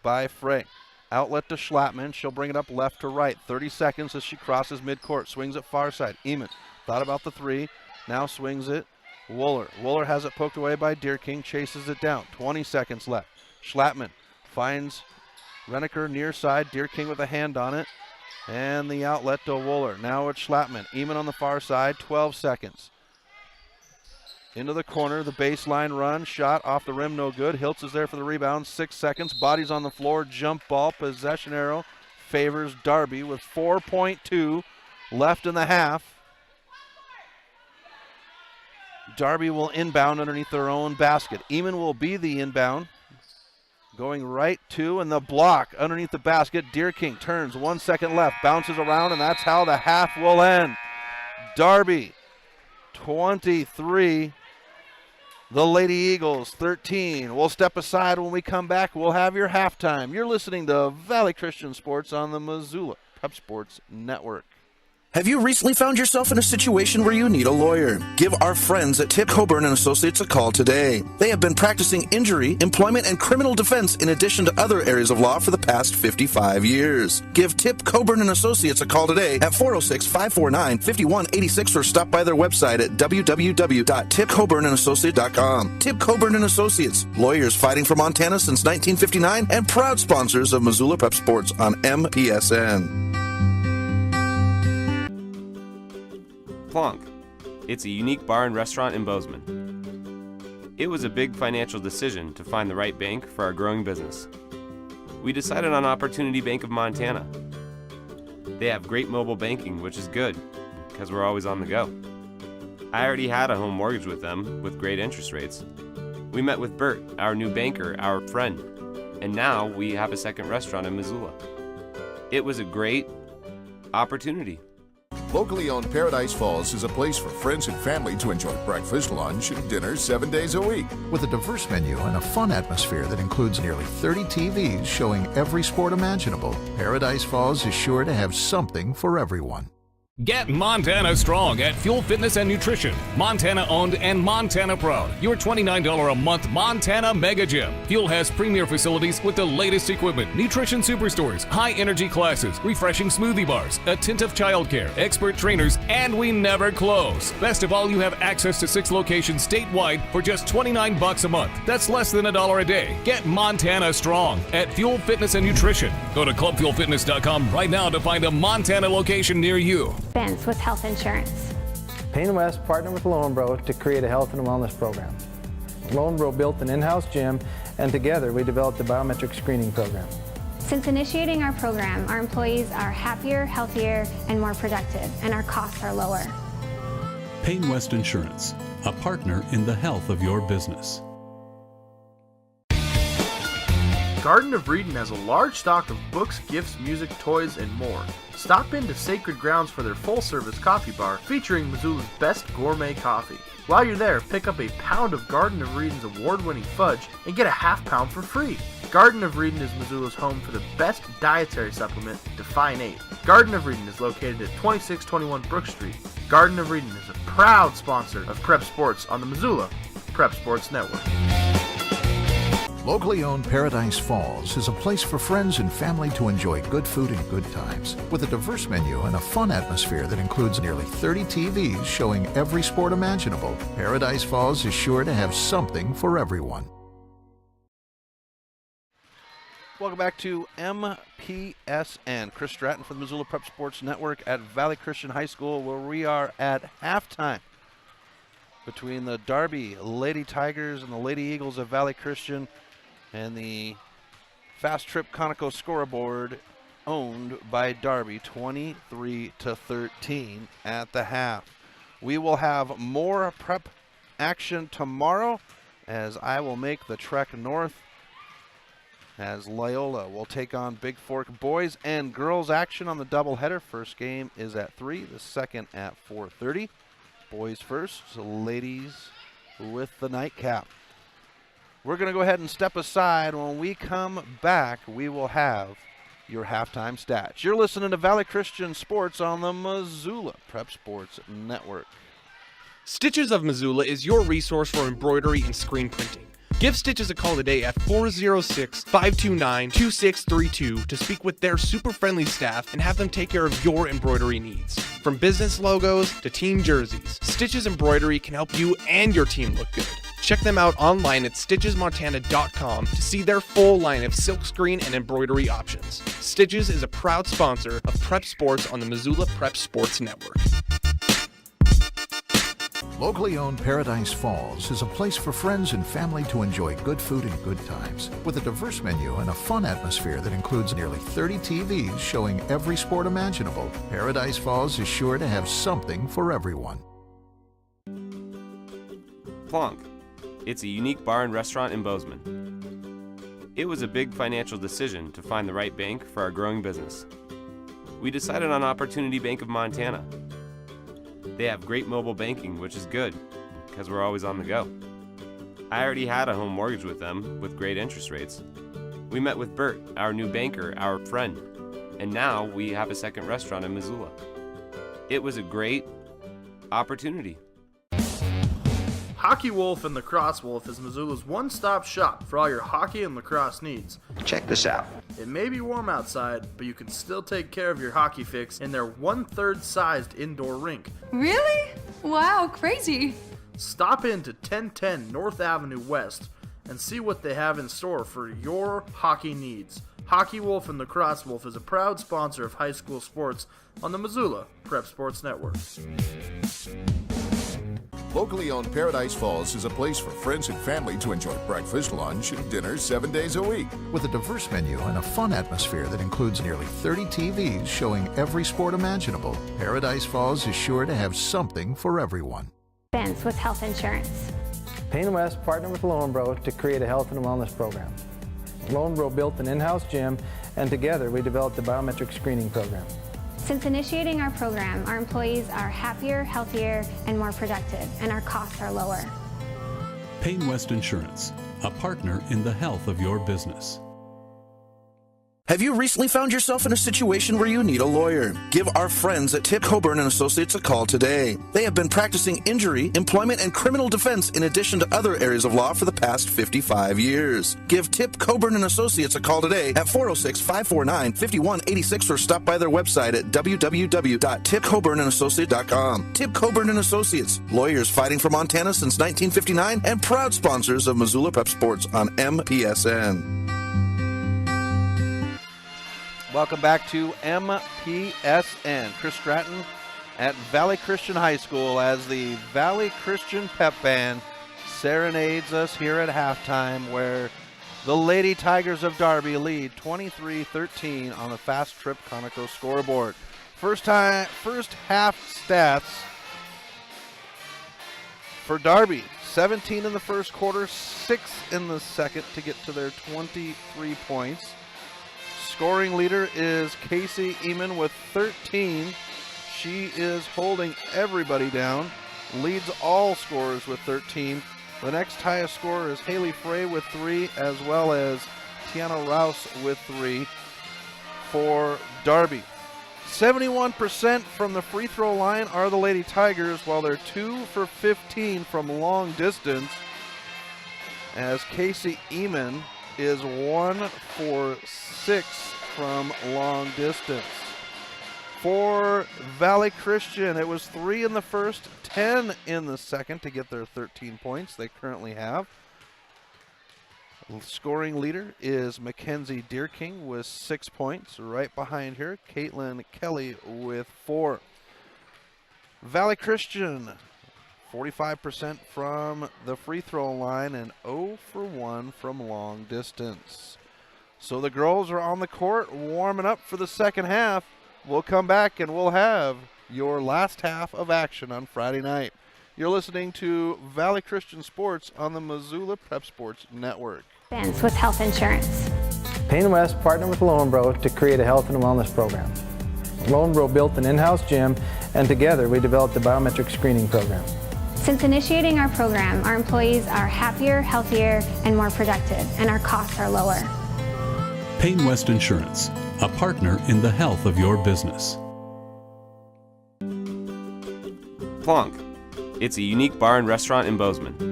by Frey. Outlet to Schlattman. She'll bring it up left to right. 30 seconds as she crosses midcourt. Swings it far side. Eamon thought about the three. Now swings it. Wooler. Wooler has it poked away by Deer King. Chases it down. 20 seconds left. Schlattman finds Reneker near side. Deer King with a hand on it. And the outlet to Wooler. Now it's Schlattman. Eamon on the far side. 12 seconds. Into the corner, the baseline run, shot off the rim, no good. Hiltz is there for the rebound, 6 seconds. Bodies on the floor, jump ball, possession arrow favors Darby with 4.2 left in the half. Darby will inbound underneath their own basket. Eamon will be the inbound. Going right to, and the block underneath the basket. Deer King turns, 1 second left, bounces around, and that's how the half will end. Darby 23. The Lady Eagles 13. We'll step aside when we come back. We'll have your halftime. You're listening to Valley Christian Sports on the Missoula Prep Sports Network. Have you recently found yourself in a situation where you need a lawyer? Give our friends at Tip Coburn & Associates a call today. They have been practicing injury, employment, and criminal defense in addition to other areas of law for the past 55 years. Give Tip Coburn & Associates a call today at 406-549-5186 or stop by their website at www.tipcoburnandassociates.com. Tip Coburn & Associates, lawyers fighting for Montana since 1959 and proud sponsors of Missoula Prep Sports on MPSN. Plonk. It's a unique bar and restaurant in Bozeman. It was a big financial decision to find the right bank for our growing business. We decided on Opportunity Bank of Montana. They have great mobile banking, which is good, because we're always on the go. I already had a home mortgage with them, with great interest rates. We met with Bert, our new banker, our friend, and now we have a second restaurant in Missoula. It was a great opportunity. Locally owned Paradise Falls is a place for friends and family to enjoy breakfast, lunch, and dinner 7 days a week. With a diverse menu and a fun atmosphere that includes nearly 30 TVs showing every sport imaginable, Paradise Falls is sure to have something for everyone. Get Montana strong at Fuel Fitness and Nutrition. Montana owned and Montana proud. Your $29 a month Montana Mega Gym. Fuel has premier facilities with the latest equipment, nutrition superstores, high energy classes, refreshing smoothie bars, attentive childcare, expert trainers, and we never close. Best of all, you have access to 6 locations statewide for just $29 a month. That's less than $1 a day. Get Montana strong at Fuel Fitness and Nutrition. Go to clubfuelfitness.com right now to find a Montana location near you. Expense with health insurance. Payne West partnered with Lonebro to create a health and wellness program. Lonebro built an in-house gym, and together we developed a biometric screening program. Since initiating our program, our employees are happier, healthier, and more productive, and our costs are lower. Payne West Insurance, a partner in the health of your business. Garden of Reading has a large stock of books, gifts, music, toys, and more. Stop into Sacred Grounds for their full-service coffee bar featuring Missoula's best gourmet coffee. While you're there, pick up a pound of Garden of Reading's award-winning fudge and get a half pound for free. Garden of Reading is Missoula's home for the best dietary supplement, Define 8. Garden of Reading is located at 2621 Brook Street. Garden of Reading is a proud sponsor of Prep Sports on the Missoula Prep Sports Network. Locally owned Paradise Falls is a place for friends and family to enjoy good food and good times. With a diverse menu and a fun atmosphere that includes nearly 30 TVs showing every sport imaginable, Paradise Falls is sure to have something for everyone. Welcome back to MPSN. Chris Stratton from the Missoula Prep Sports Network at Valley Christian High School, where we are at halftime between the Darby Lady Tigers and the Lady Eagles of Valley Christian, and the Fast Trip Conoco scoreboard owned by Darby, 23-13 at the half. We will have more prep action tomorrow as I will make the trek north as Loyola will take on Big Fork. Boys and girls action on the doubleheader. First game is at 3, the second at 4:30. Boys first, ladies with the nightcap. We're going to go ahead and step aside. When we come back, we will have your halftime stats. You're listening to Valley Christian Sports on the Missoula Prep Sports Network. Stitches of Missoula is your resource for embroidery and screen printing. Give Stitches a call today at 406-529-2632 to speak with their super friendly staff and have them take care of your embroidery needs. From business logos to team jerseys, Stitches Embroidery can help you and your team look good. Check them out online at stitchesmontana.com to see their full line of silkscreen and embroidery options. Stitches is a proud sponsor of Prep Sports on the Missoula Prep Sports Network. Locally owned Paradise Falls is a place for friends and family to enjoy good food and good times. With a diverse menu and a fun atmosphere that includes nearly 30 TVs showing every sport imaginable, Paradise Falls is sure to have something for everyone. Plonk. It's a unique bar and restaurant in Bozeman. It was a big financial decision to find the right bank for our growing business. We decided on Opportunity Bank of Montana. They have great mobile banking, which is good, because we're always on the go. I already had a home mortgage with them, with great interest rates. We met with Bert, our new banker, our friend, and now we have a second restaurant in Missoula. It was a great opportunity. Hockey Wolf and Lacrosse Wolf is Missoula's one-stop shop for all your hockey and lacrosse needs. Check this out. It may be warm outside, but you can still take care of your hockey fix in their 1/3 sized indoor rink. Really? Wow, crazy. Stop in to 1010 North Avenue West and see what they have in store for your hockey needs. Hockey Wolf and Lacrosse Wolf is a proud sponsor of high school sports on the Missoula Prep Sports Network. Locally owned Paradise Falls is a place for friends and family to enjoy breakfast, lunch, and dinner 7 days a week. With a diverse menu and a fun atmosphere that includes nearly 30 TVs showing every sport imaginable, Paradise Falls is sure to have something for everyone. Expense with health insurance. Payne West partnered with Lonebro to create a health and wellness program. Lonebro built an in-house gym, and together we developed the biometric screening program. Since initiating our program, our employees are happier, healthier, and more productive, and our costs are lower. Payne West Insurance, a partner in the health of your business. Have you recently found yourself in a situation where you need a lawyer? Give our friends at Tip Coburn & Associates a call today. They have been practicing injury, employment, and criminal defense in addition to other areas of law for the past 55 years. Give Tip Coburn & Associates a call today at 406-549-5186 or stop by their website at www.tipcoburnandassociates.com. Tip Coburn & Associates, lawyers fighting for Montana since 1959 and proud sponsors of Missoula Prep Sports on MPSN. Welcome back to MPSN. Chris Stratton at Valley Christian High School as the Valley Christian Pep Band serenades us here at halftime, where the Lady Tigers of Darby lead 23-13 on the Fast Trip Conoco scoreboard. First half stats for Darby: 17 in the first quarter, 6 in the second to get to their 23 points. Scoring leader is Casey Eamon with 13. She is holding everybody down, leads all scorers with 13. The next highest scorer is Haley Frey with 3, as well as Tiana Rouse with 3 for Darby. 71% from the free throw line are the Lady Tigers, while they're 2 for 15 from long distance, as Casey Eamon is 1 for 6 from long distance. For Valley Christian, it was 3 in the first, 10 in the second to get their 13 points they currently have. Scoring leader is Mackenzie Deerking with 6 points. Right behind her, Caitlin Kelly with 4. Valley Christian, 45% from the free throw line and 0 for 1 from long distance. So the girls are on the court warming up for the second half. We'll come back and we'll have your last half of action on Friday night. You're listening to Valley Christian Sports on the Missoula Prep Sports Network. With health insurance. Payne West partnered with Lowenbro to create a health and wellness program. Lowenbro built an in-house gym, and together we developed the biometric screening program. Since initiating our program, our employees are happier, healthier, and more productive, and our costs are lower. Payne West Insurance, a partner in the health of your business. Plonk. It's a unique bar and restaurant in Bozeman.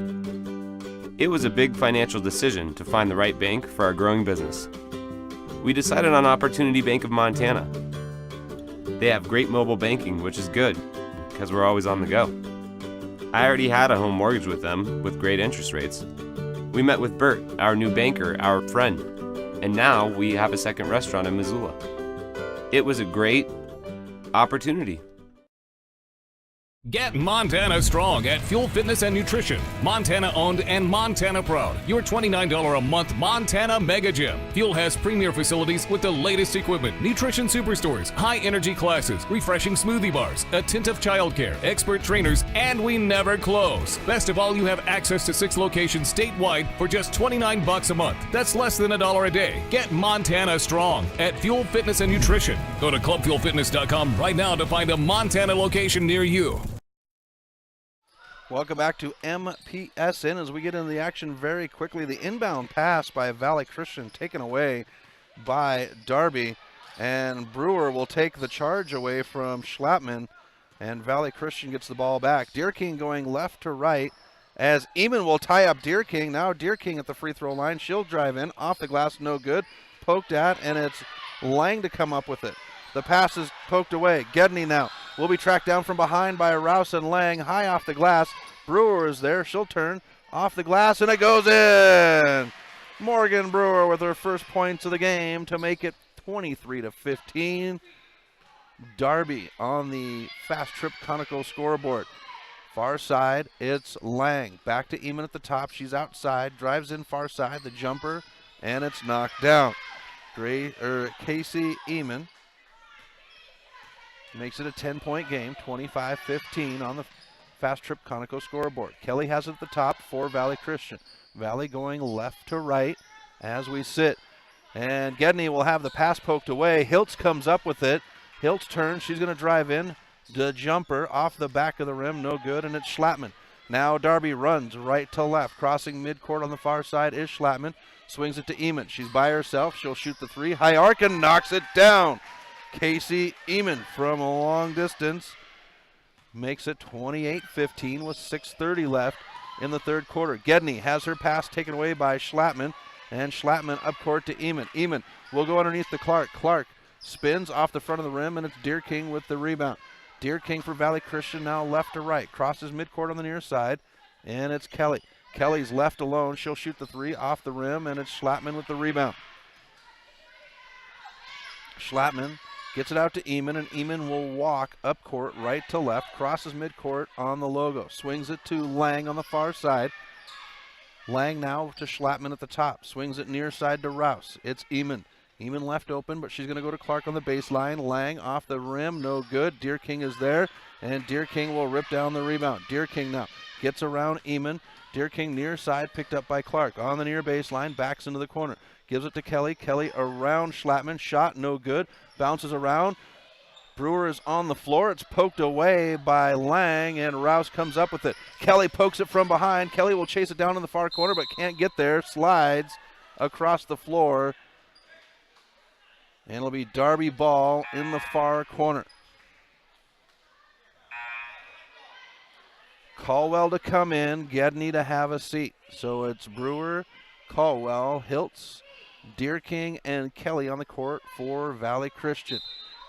It was a big financial decision to find the right bank for our growing business. We decided on Opportunity Bank of Montana. They have great mobile banking, which is good, because we're always on the go. I already had a home mortgage with them with great interest rates. We met with Bert, our new banker, our friend, and now we have a second restaurant in Missoula. It was a great opportunity. Get Montana strong at Fuel Fitness and Nutrition. Montana owned and Montana proud. Your $29 a month Montana Mega Gym. Fuel has premier facilities with the latest equipment, nutrition superstores, high energy classes, refreshing smoothie bars, attentive childcare, expert trainers, and we never close. Best of all, you have access to 6 locations statewide for just $29 a month. That's less than $1 a day. Get Montana strong at Fuel Fitness and Nutrition. Go to clubfuelfitness.com right now to find a Montana location near you. Welcome back to MPSN as we get into the action very quickly. The inbound pass by Valley Christian taken away by Darby, and Brewer will take the charge away from Schlappman, and Valley Christian gets the ball back. Deerking going left to right as Eamon will tie up Deerking. Now Deerking at the free throw line. She'll drive in, off the glass, no good. Poked at, and it's Lang to come up with it. The pass is poked away. Gedney now will be tracked down from behind by Rouse and Lang, high off the glass. Brewer is there. She'll turn off the glass, and it goes in. Morgan Brewer with her first points of the game to make it 23-15. Darby on the Fast Trip Conoco scoreboard. Far side, it's Lang. Back to Eamon at the top. She's outside, drives in far side, the jumper, and it's knocked down. Casey Eamon makes it a 10-point game, 25-15 on the Fast Trip Conoco scoreboard. Kelly has it at the top for Valley Christian. Valley going left to right as we sit. And Gedney will have the pass poked away. Hiltz comes up with it. Hiltz turns. She's going to drive in. The jumper off the back of the rim. No good, and it's Schlattman. Now Darby runs right to left. Crossing midcourt on the far side is Schlattman. Swings it to Eamon. She's by herself. She'll shoot the three. High arc and knocks it down. Casey Eamon from a long distance makes it 28-15 with 6:30 left in the third quarter. Gedney has her pass taken away by Schlattman, and Schlattman up court to Eamon. Eamon will go underneath to Clark. Clark spins off the front of the rim, and it's Deer King with the rebound. Deer King for Valley Christian now left to right. Crosses midcourt on the near side, and it's Kelly. Kelly's left alone. She'll shoot the three off the rim, and it's Schlattman with the rebound. Schlattman gets it out to Eamon, and Eamon will walk up court right to left. Crosses midcourt on the logo. Swings it to Lang on the far side. Lang now to Schlattman at the top. Swings it near side to Rouse. It's Eamon. Eamon left open, but she's going to go to Clark on the baseline. Lang off the rim, no good. Deer King is there, and Deer King will rip down the rebound. Deer King now gets around Eamon. Deer King near side, picked up by Clark. On the near baseline, backs into the corner. Gives it to Kelly. Kelly around Schlattman. Shot, no good. Bounces around. Brewer is on the floor. It's poked away by Lang, and Rouse comes up with it. Kelly pokes it from behind. Kelly will chase it down in the far corner, but can't get there. Slides across the floor. And it'll be Darby ball in the far corner. Caldwell to come in, Gedney to have a seat. So it's Brewer, Caldwell, Hiltz, Deer King, and Kelly on the court for Valley Christian.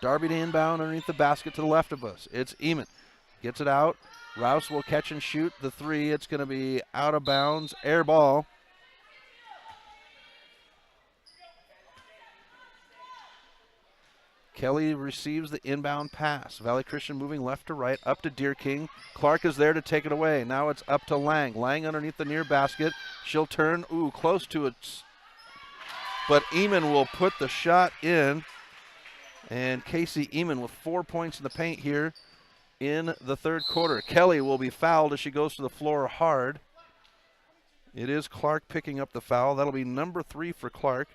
Darby to inbound underneath the basket to the left of us. It's Eamon. Gets it out. Rouse will catch and shoot the three. It's going to be out of bounds. Air ball. Kelly receives the inbound pass. Valley Christian moving left to right, up to Deer King. Clark is there to take it away. Now it's up to Lang. Lang underneath the near basket. She'll turn, close to it. But Eamon will put the shot in. And Casey Eamon with 4 points in the paint here in the third quarter. Kelly will be fouled as she goes to the floor hard. It is Clark picking up the foul. That'll be number 3 for Clark.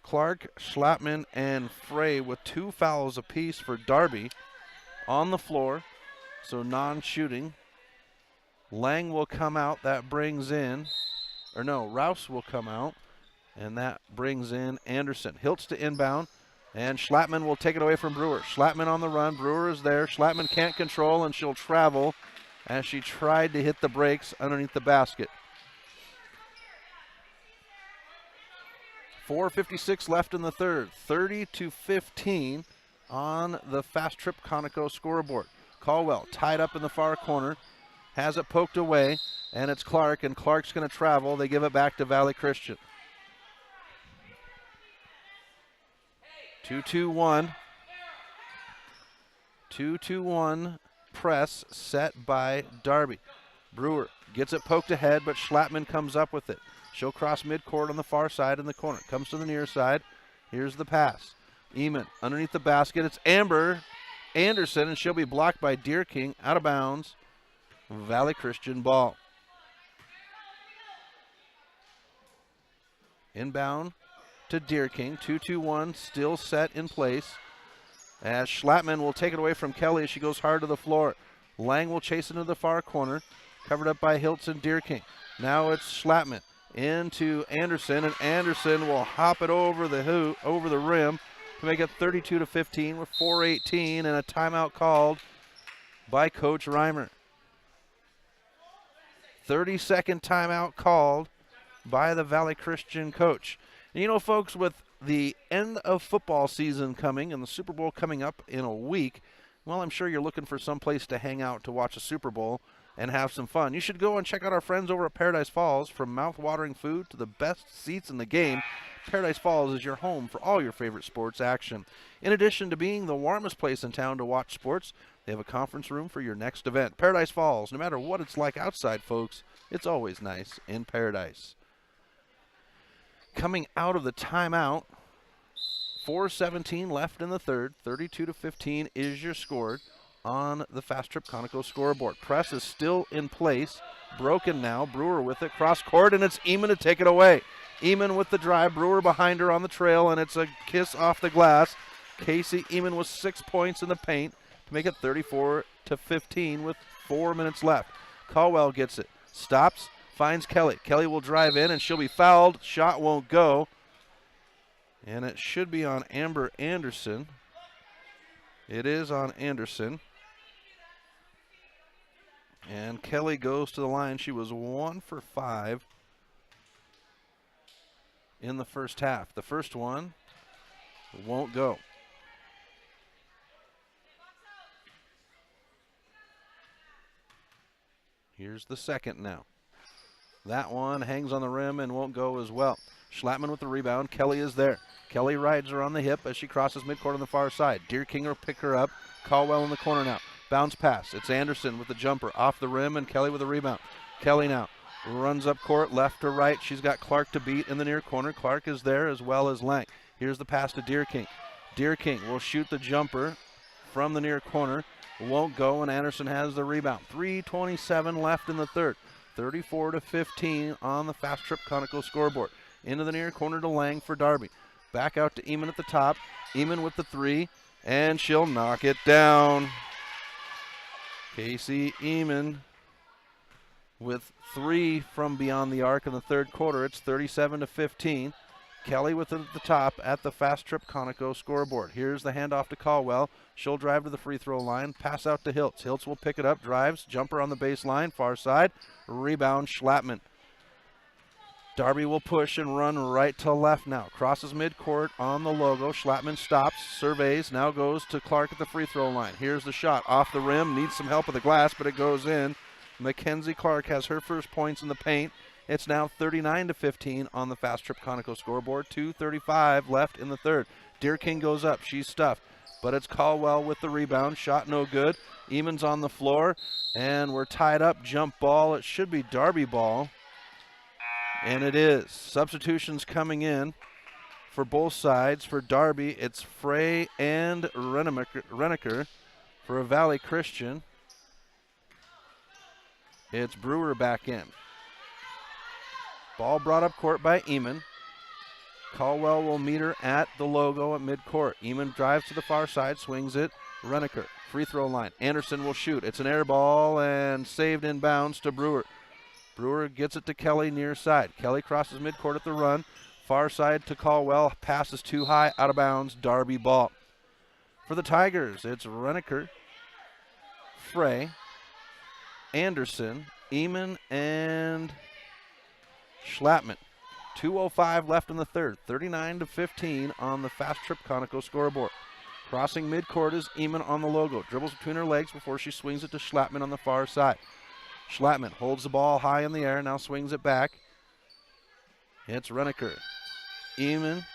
Clark, Schlattman, and Frey with 2 fouls apiece for Darby on the floor, so non-shooting. Lang will come out. That brings in, Rouse will come out, and that brings in Anderson. Hiltz to inbound, and Schlattman will take it away from Brewer. Schlattman on the run. Brewer is there. Schlattman can't control, and she'll travel as she tried to hit the brakes underneath the basket. 4:56 left in the third. 30-15 on the Fast Trip Conoco scoreboard. Caldwell tied up in the far corner. Has it poked away, and it's Clark, and Clark's going to travel. They give it back to Valley Christian. 2-2-1. 2-2-1 press set by Darby. Brewer gets it poked ahead, but Schlattman comes up with it. She'll cross midcourt on the far side in the corner. Comes to the near side. Here's the pass. Eamon underneath the basket. It's Amber Anderson, and she'll be blocked by Deer King. Out of bounds. Valley Christian ball. Inbound to Deer King. 2-2-1 still set in place. As Schlattman will take it away from Kelly as she goes hard to the floor. Lang will chase into the far corner. Covered up by Hiltz and Deer King. Now it's Schlattman into Anderson, and Anderson will hop it over the rim to make it 32-15 with 4:18 and a timeout called by Coach Reimer. 30-second timeout called by the Valley Christian coach. And you know, folks, with the end of football season coming and the Super Bowl coming up in a week, well, I'm sure you're looking for some place to hang out to watch a Super Bowl and have some fun. You should go and check out our friends over at Paradise Falls. From mouth-watering food to the best seats in the game, Paradise Falls is your home for all your favorite sports action. In addition to being the warmest place in town to watch sports, they have a conference room for your next event. Paradise Falls, no matter what it's like outside, folks, it's always nice in Paradise. Coming out of the timeout, 4:17 left in the third, 32-15 is your score on the Fast Trip Conoco scoreboard. Press is still in place. Broken now. Brewer with it. Cross court, and it's Eamon to take it away. Eamon with the drive. Brewer behind her on the trail, and it's a kiss off the glass. Casey Eamon with 6 points in the paint to make it 34-15 with 4 minutes left. Caldwell gets it. Stops. Finds Kelly. Kelly will drive in, and she'll be fouled. Shot won't go. And it should be on Amber Anderson. It is on Anderson. And Kelly goes to the line. She was 1 for 5 in the first half. The first one won't go. Here's the second now. That one hangs on the rim and won't go as well. Schlattman with the rebound. Kelly is there. Kelly rides her on the hip as she crosses midcourt on the far side. Deerking will pick her up. Caldwell in the corner now. Bounce pass. It's Anderson with the jumper off the rim, and Kelly with the rebound. Kelly now runs up court, left to right. She's got Clark to beat in the near corner. Clark is there as well as Lang. Here's the pass to Deerking. Deerking will shoot the jumper from the near corner. Won't go, and Anderson has the rebound. 3:27 left in the third. 34-15 on the Fast Trip Conoco scoreboard. Into the near corner to Lang for Darby. Back out to Eamon at the top. Eamon with the three, and she'll knock it down. Casey Eamon with 3 from beyond the arc in the third quarter. It's 37-15. Kelly with it at the top at the Fast Trip Conoco scoreboard. Here's the handoff to Caldwell. She'll drive to the free throw line. Pass out to Hiltz. Hiltz will pick it up. Drives. Jumper on the baseline. Far side. Rebound Schlattman. Darby will push and run right to left now. Crosses midcourt on the logo. Schlattman stops. Surveys. Now goes to Clark at the free throw line. Here's the shot. Off the rim. Needs some help with the glass, but it goes in. Mackenzie Clark has her first points in the paint. It's now 39-15 on the Fast Trip Conoco scoreboard. 2:35 left in the third. Deerking goes up. She's stuffed, but it's Caldwell with the rebound. Shot no good. Eamon's on the floor, and we're tied up. Jump ball. It should be Darby ball, and it is. Substitutions coming in for both sides. For Darby, it's Frey and Reneker. For a Valley Christian, it's Brewer back in. Ball brought up court by Eamon. Caldwell will meet her at the logo at midcourt. Eamon drives to the far side, swings it. Reneker, free throw line. Anderson will shoot. It's an air ball and saved in bounds to Brewer. Brewer gets it to Kelly near side. Kelly crosses midcourt at the run. Far side to Caldwell. Passes too high, out of bounds. Darby ball. For the Tigers, it's Reneker, Frey, Anderson, Eamon, and Schlattman. 2:05 left in the third. 39-15 on the Fast Trip Conoco scoreboard. Crossing midcourt is Eamon on the logo. Dribbles between her legs before she swings it to Schlattman on the far side. Schlattman holds the ball high in the air, now swings it back. It's Reneker. Eamon.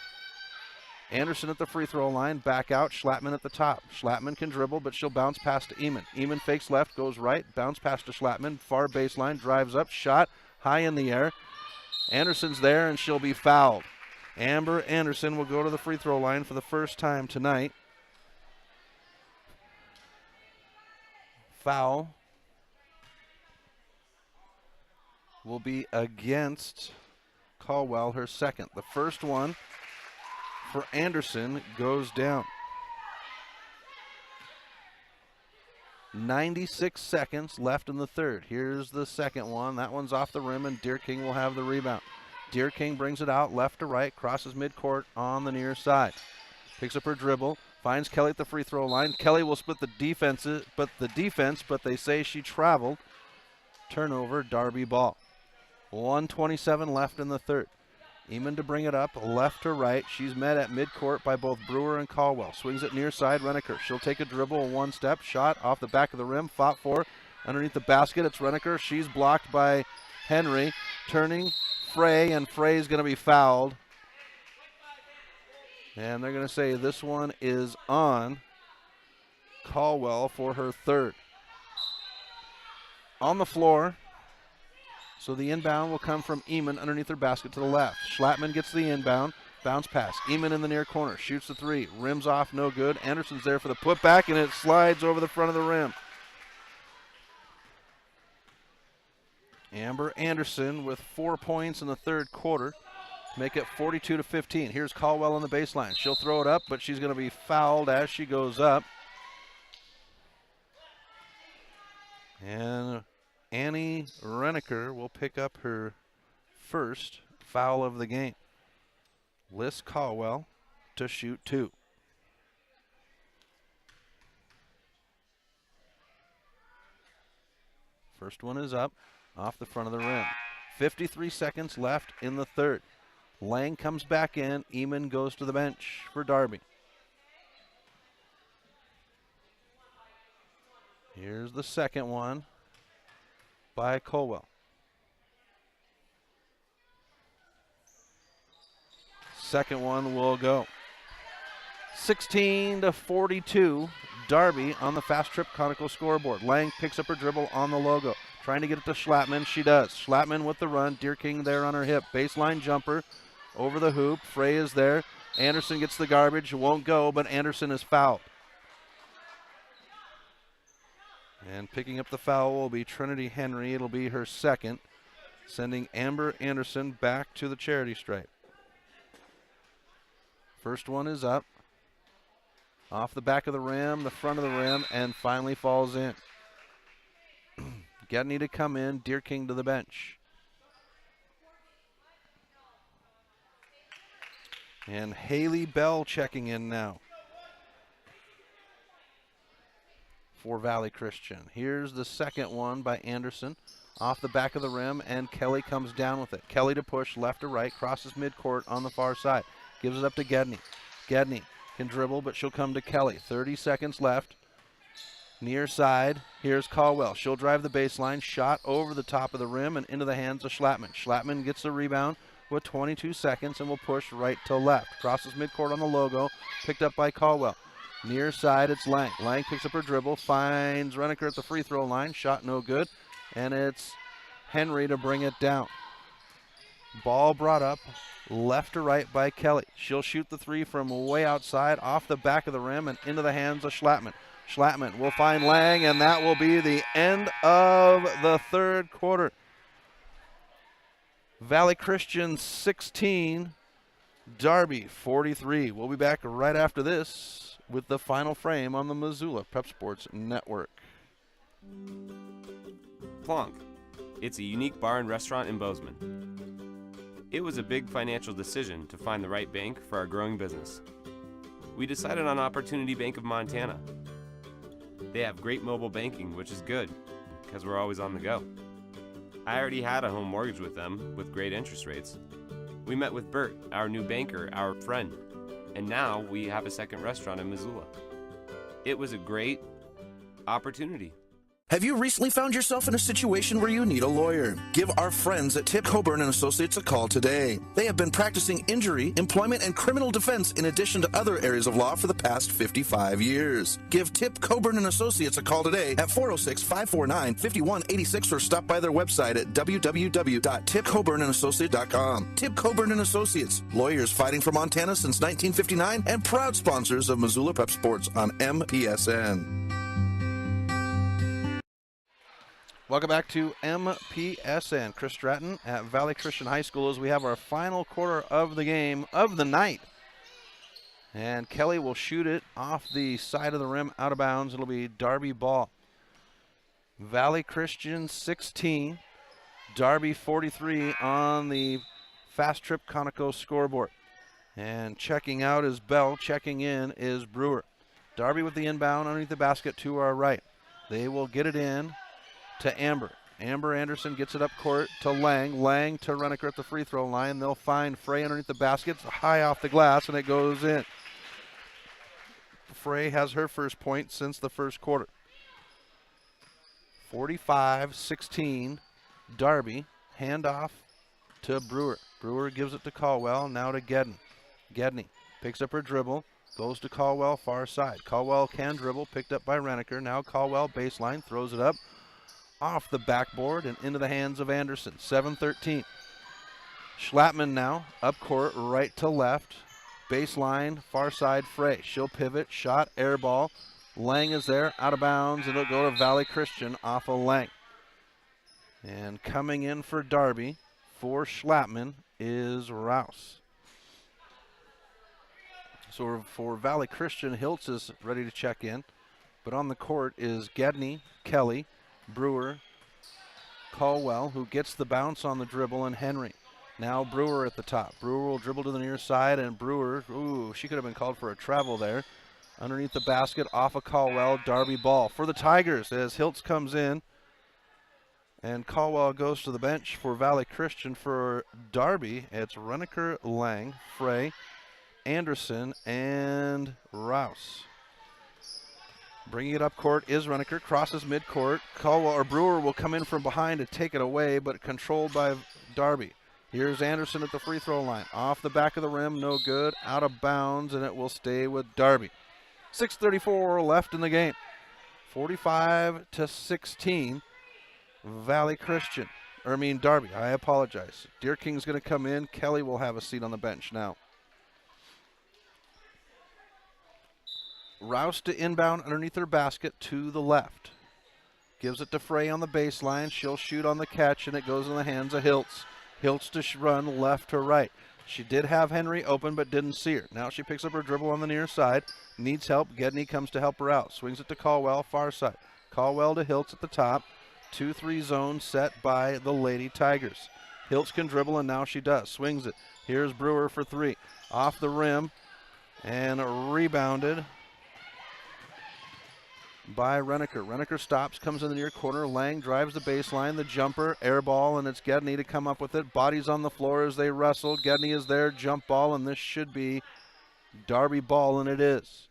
Anderson at the free throw line. Back out. Schlattman at the top. Schlattman can dribble, but she'll bounce past to Eamon. Eamon fakes left, goes right. Bounce pass to Schlattman. Far baseline. Drives up. Shot high in the air. Anderson's there, and she'll be fouled. Amber Anderson will go to the free throw line for the first time tonight. Foul will be against Caldwell, her second. The first one for Anderson goes down. 96 seconds left in the third. Here's the second one. That one's off the rim, and Deerking will have the rebound. Deerking brings it out left to right, crosses midcourt on the near side. Picks up her dribble, finds Kelly at the free throw line. Kelly will split the defense, but they say she traveled. Turnover, Darby ball. 1:27 left in the third. Eamon to bring it up, left to right. She's met at midcourt by both Brewer and Caldwell. Swings it near side, Reneker. She'll take a dribble, one step, shot off the back of the rim, fought for. Underneath the basket, it's Reneker. She's blocked by Henry. Turning, Frey, and Frey's going to be fouled. And they're going to say this one is on Caldwell for her third. On the floor. So the inbound will come from Eamon underneath her basket to the left. Schlattman gets the inbound. Bounce pass. Eamon in the near corner. Shoots the three. Rims off, no good. Anderson's there for the putback, and it slides over the front of the rim. Amber Anderson with 4 points in the third quarter. make it 42-15. Here's Caldwell on the baseline. She'll throw it up, but she's going to be fouled as she goes up. And Annie Reneker will pick up her first foul of the game. Liz Caldwell to shoot 2. First one is up off the front of the rim. 53 seconds left in the third. Lang comes back in. Eamon goes to the bench for Darby. Here's the second one by Colwell. Second one will go. 16-42. Darby on the fast trip conical scoreboard. Lang picks up her dribble on the logo. Trying to get it to Schlattman. She does. Schlattman with the run. Deer King there on her hip. Baseline jumper over the hoop. Frey is there. Anderson gets the garbage. Won't go, but Anderson is fouled. And picking up the foul will be Trinity Henry. It'll be her second, sending Amber Anderson back to the charity stripe. First one is up. Off the back of the rim, the front of the rim, and finally falls in. Gedney to come in, Deer King to the bench. And Haley Bell checking in now for Valley Christian. Here's the second one by Anderson. Off the back of the rim, and Kelly comes down with it. Kelly to push left to right, crosses midcourt on the far side. Gives it up to Gedney. Gedney can dribble, but she'll come to Kelly. 30 seconds left. Near side, here's Caldwell. She'll drive the baseline, shot over the top of the rim and into the hands of Schlattman. Schlattman gets the rebound with 22 seconds and will push right to left. Crosses midcourt on the logo, picked up by Caldwell. Near side, it's Lang. Lang picks up her dribble, finds Reneker at the free throw line. Shot no good, and it's Henry to bring it down. Ball brought up left to right by Kelly. She'll shoot the three from way outside, off the back of the rim and into the hands of Schlattman. Schlattman will find Lang, and that will be the end of the third quarter. Valley Christian 16, Darby 43. We'll be back right after this with the final frame on the Missoula Prep Sports Network. Plonk. It's a unique bar and restaurant in Bozeman. It was a big financial decision to find the right bank for our growing business. We decided on Opportunity Bank of Montana. They have great mobile banking, which is good, because we're always on the go. I already had a home mortgage with them, with great interest rates. We met with Bert, our new banker, our friend, and now we have a second restaurant in Missoula. It was a great opportunity. Have you recently found yourself in a situation where you need a lawyer? Give our friends at Tip Coburn & Associates a call today. They have been practicing injury, employment, and criminal defense in addition to other areas of law for the past 55 years. Give Tip Coburn & Associates a call today at 406-549-5186 or stop by their website at www.tipcoburnandassociates.com. Tip Coburn & Associates, lawyers fighting for Montana since 1959 and proud sponsors of Missoula Prep Sports on MPSN. Welcome back to MPSN. Chris Stratton at Valley Christian High School as we have our final quarter of the game of the night. And Kelly will shoot it off the side of the rim, out of bounds. It'll be Darby ball. Valley Christian 16, Darby 43 on the Fast Trip Conoco scoreboard. And checking out is Bell, checking in is Brewer. Darby with the inbound underneath the basket to our right. They will get it in to Amber. Amber Anderson gets it up court to Lang. Lang to Reneker at the free throw line. They'll find Frey underneath the basket, high off the glass, and it goes in. Frey has her first point since the first quarter. 45-16, Darby. Handoff to Brewer. Brewer gives it to Caldwell, now to Gedney. Gedney picks up her dribble, goes to Caldwell, far side. Caldwell can dribble, picked up by Reneker. Now Caldwell, baseline, throws it up, off the backboard and into the hands of Anderson. 7-13. Schlattman now up court, right to left. Baseline, far side, Frey. She'll pivot, shot, air ball. Lang is there, out of bounds. It'll go to Valley Christian off of Lang. And coming in for Darby, for Schlattman, is Rouse. So for Valley Christian, Hiltz is ready to check in. But on the court is Gedney, Kelly, Brewer, Caldwell, who gets the bounce on the dribble, and Henry. Now Brewer at the top. Brewer will dribble to the near side, and Brewer, ooh, she could have been called for a travel there. Underneath the basket, off of Caldwell, Darby ball for the Tigers as Hiltz comes in. And Caldwell goes to the bench for Valley Christian. For Darby, it's Reneker, Lang, Frey, Anderson, and Rouse. Bringing it up court is Reneker, crosses midcourt. Caldwell or Brewer will come in from behind to take it away, but controlled by Darby. Here's Anderson at the free throw line. Off the back of the rim, no good, out of bounds, and it will stay with Darby. 6:34 left in the game. 45-16, Valley Christian. Darby, I apologize. Deer King's going to come in. Kelly will have a seat on the bench now. Rouse to inbound underneath her basket to the left. Gives it to Frey on the baseline. She'll shoot on the catch, and it goes in the hands of Hiltz. Hiltz to run left to right. She did have Henry open but didn't see her. Now she picks up her dribble on the near side. Needs help. Gedney comes to help her out. Swings it to Caldwell, far side. Caldwell to Hiltz at the top. 2-3 zone set by the Lady Tigers. Hiltz can dribble, and now she does. Swings it. Here's Brewer for three. Off the rim and rebounded by Reneker. Reneker stops, comes in the near corner. Lang drives the baseline, the jumper, air ball, and it's Gedney to come up with it. Bodies on the floor as they wrestle. Gedney is there, jump ball, and this should be Darby ball, and it is.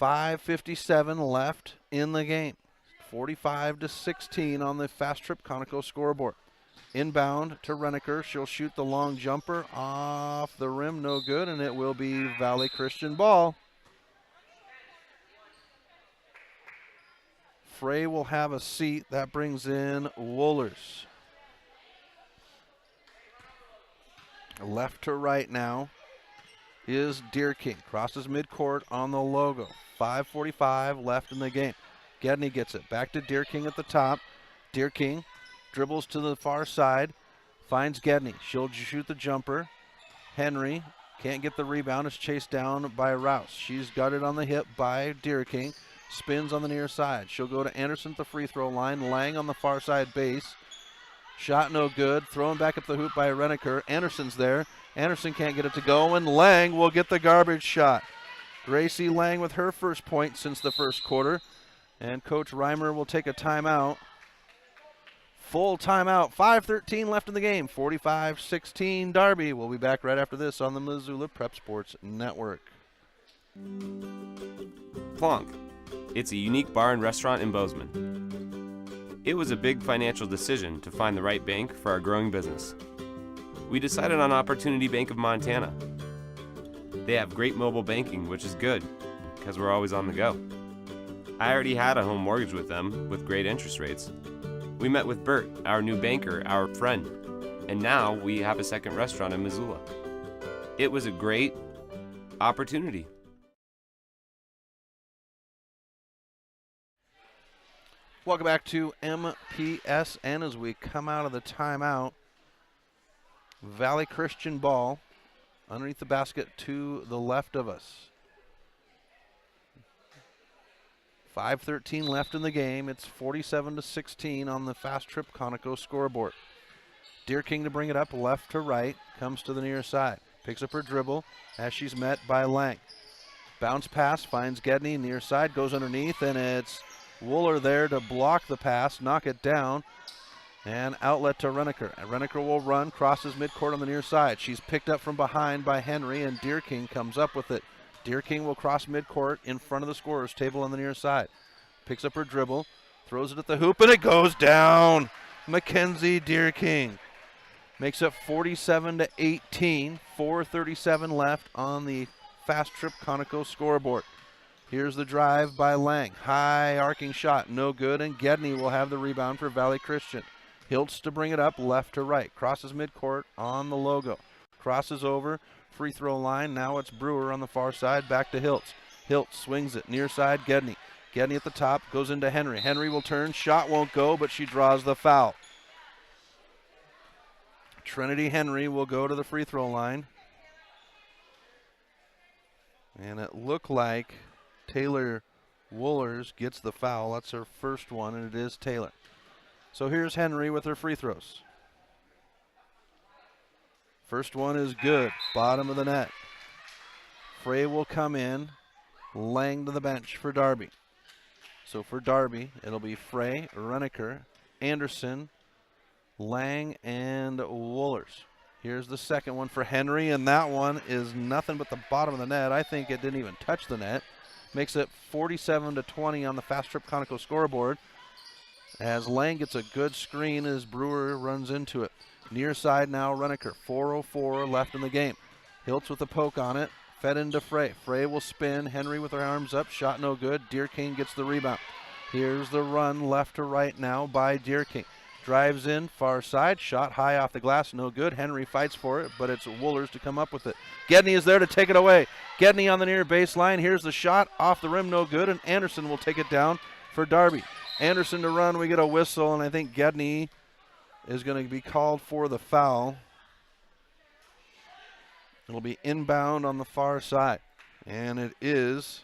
5:57 left in the game. 45-16 on the Fast Trip Conoco scoreboard. Inbound to Reneker. She'll shoot the long jumper off the rim, no good, and it will be Valley Christian ball. Frey will have a seat. That brings in Woolers. Left to right now is Deer King. Crosses midcourt on the logo. 5:45 left in the game. Gedney gets it. Back to Deer King at the top. Deer King dribbles to the far side. Finds Gedney. She'll shoot the jumper. Henry can't get the rebound. It's chased down by Rouse. She's got it on the hip by Deer King. Spins on the near side. She'll go to Anderson at the free throw line. Lang on the far side base. Shot no good. Thrown back up the hoop by Reneker. Anderson's there. Anderson can't get it to go, and Lang will get the garbage shot. Gracie Lang with her first point since the first quarter. And Coach Reimer will take a timeout. Full timeout. 5:13 left in the game. 45-16 Darby. We'll be back right after this on the Missoula Prep Sports Network. Plonk. It's a unique bar and restaurant in Bozeman. It was a big financial decision to find the right bank for our growing business. We decided on Opportunity Bank of Montana. They have great mobile banking, which is good, because we're always on the go. I already had a home mortgage with them with great interest rates. We met with Bert, our new banker, our friend, and now we have a second restaurant in Missoula. It was a great opportunity. Welcome back to MPSN as we come out of the timeout. Valley Christian ball underneath the basket to the left of us. 5:13 left in the game. It's 47-16 on the Fast Trip Conoco scoreboard. Deer King to bring it up left to right. Comes to the near side. Picks up her dribble as she's met by Lang. Bounce pass, finds Gedney near side, goes underneath, and it's Wooler there to block the pass, knock it down, and outlet to Reneker. And Reneker will run, crosses midcourt on the near side. She's picked up from behind by Henry, and Deer King comes up with it. Deer King will cross midcourt in front of the scorer's table on the near side. Picks up her dribble, throws it at the hoop, and it goes down. Mackenzie Deer King makes it 47-18, 4:37 left on the Fast Trip Conoco scoreboard. Here's the drive by Lang. High arcing shot, no good, and Gedney will have the rebound for Valley Christian. Hiltz to bring it up left to right. Crosses midcourt on the logo. Crosses over, free throw line. Now it's Brewer on the far side, back to Hiltz. Hiltz swings it, near side, Gedney. Gedney at the top, goes into Henry. Henry will turn, shot won't go, but she draws the foul. Trinity Henry will go to the free throw line. And it looked like Taylor Woolers gets the foul. That's her first one, and it is Taylor. So here's Henry with her free throws. First one is good, bottom of the net. Frey will come in, Lang to the bench for Darby. So for Darby, it'll be Frey, Reneker, Anderson, Lang, and Woolers. Here's the second one for Henry, and that one is nothing but the bottom of the net. I think it didn't even touch the net. Makes it 47-20 on the Fast Trip Conoco scoreboard. As Lang gets a good screen as Brewer runs into it. Near side now, Reneker. 4:04 left in the game. Hiltz with a poke on it. Fed into Frey. Frey will spin. Henry with her arms up. Shot no good. Deerking gets the rebound. Here's the run left to right now by Deerking. Drives in, far side, shot high off the glass, no good. Henry fights for it, but it's Woolers to come up with it. Gedney is there to take it away. Gedney on the near baseline. Here's the shot, off the rim, no good, and Anderson will take it down for Darby. Anderson to run, we get a whistle, and I think Gedney is going to be called for the foul. It'll be inbound on the far side, and it is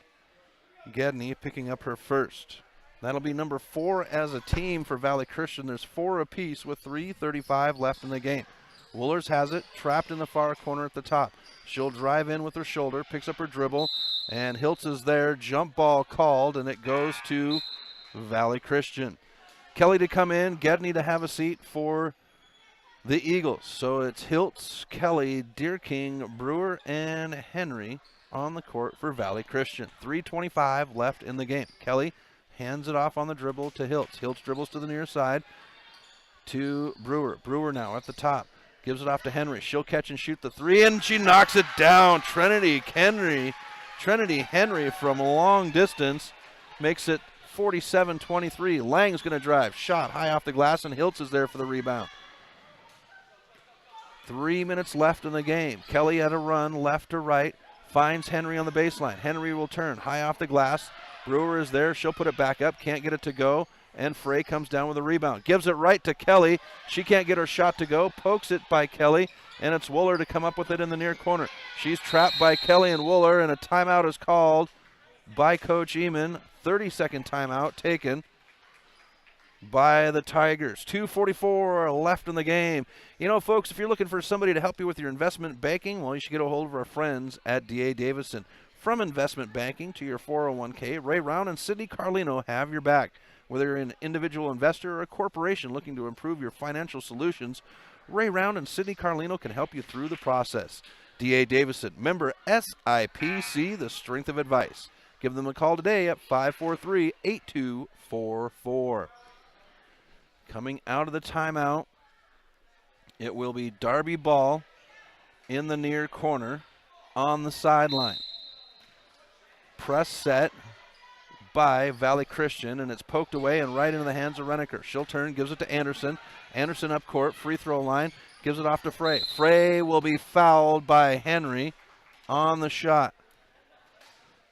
Gedney picking up her first. That'll be number 4 as a team for Valley Christian. There's 4 apiece with 3:35 left in the game. Woolers has it, trapped in the far corner at the top. She'll drive in with her shoulder, picks up her dribble, and Hiltz is there. Jump ball called, and it goes to Valley Christian. Kelly to come in, Gedney to have a seat for the Eagles. So it's Hiltz, Kelly, Deerking, Brewer, and Henry on the court for Valley Christian. 3:25 left in the game. Kelly hands it off on the dribble to Hiltz. Hiltz dribbles to the near side to Brewer. Brewer now at the top. Gives it off to Henry. She'll catch and shoot the three, and she knocks it down. Trinity Henry from a long distance makes it 47-23. Lang's going to drive. Shot high off the glass, and Hiltz is there for the rebound. 3 minutes left in the game. Kelly at a run left to right. Finds Henry on the baseline. Henry will turn high off the glass. Brewer is there. She'll put it back up. Can't get it to go. And Frey comes down with a rebound. Gives it right to Kelly. She can't get her shot to go. Pokes it by Kelly. And it's Wooler to come up with it in the near corner. She's trapped by Kelly and Wooler. And a timeout is called by Coach Eamon. 30-second timeout taken by the Tigers. 2:44 left in the game. You know, folks, if you're looking for somebody to help you with your investment banking, well, you should get a hold of our friends at D.A. Davison. From investment banking to your 401k, Ray Round and Sidney Carlino have your back. Whether you're an individual investor or a corporation looking to improve your financial solutions, Ray Round and Sidney Carlino can help you through the process. D.A. Davison, member SIPC, the strength of advice. Give them a call today at 543-8244. Coming out of the timeout, it will be Darby Ball in the near corner on the sideline. Press set by Valley Christian, and it's poked away and right into the hands of Reneker. She'll turn, gives it to Anderson. Anderson up court, free throw line, gives it off to Frey. Frey will be fouled by Henry on the shot.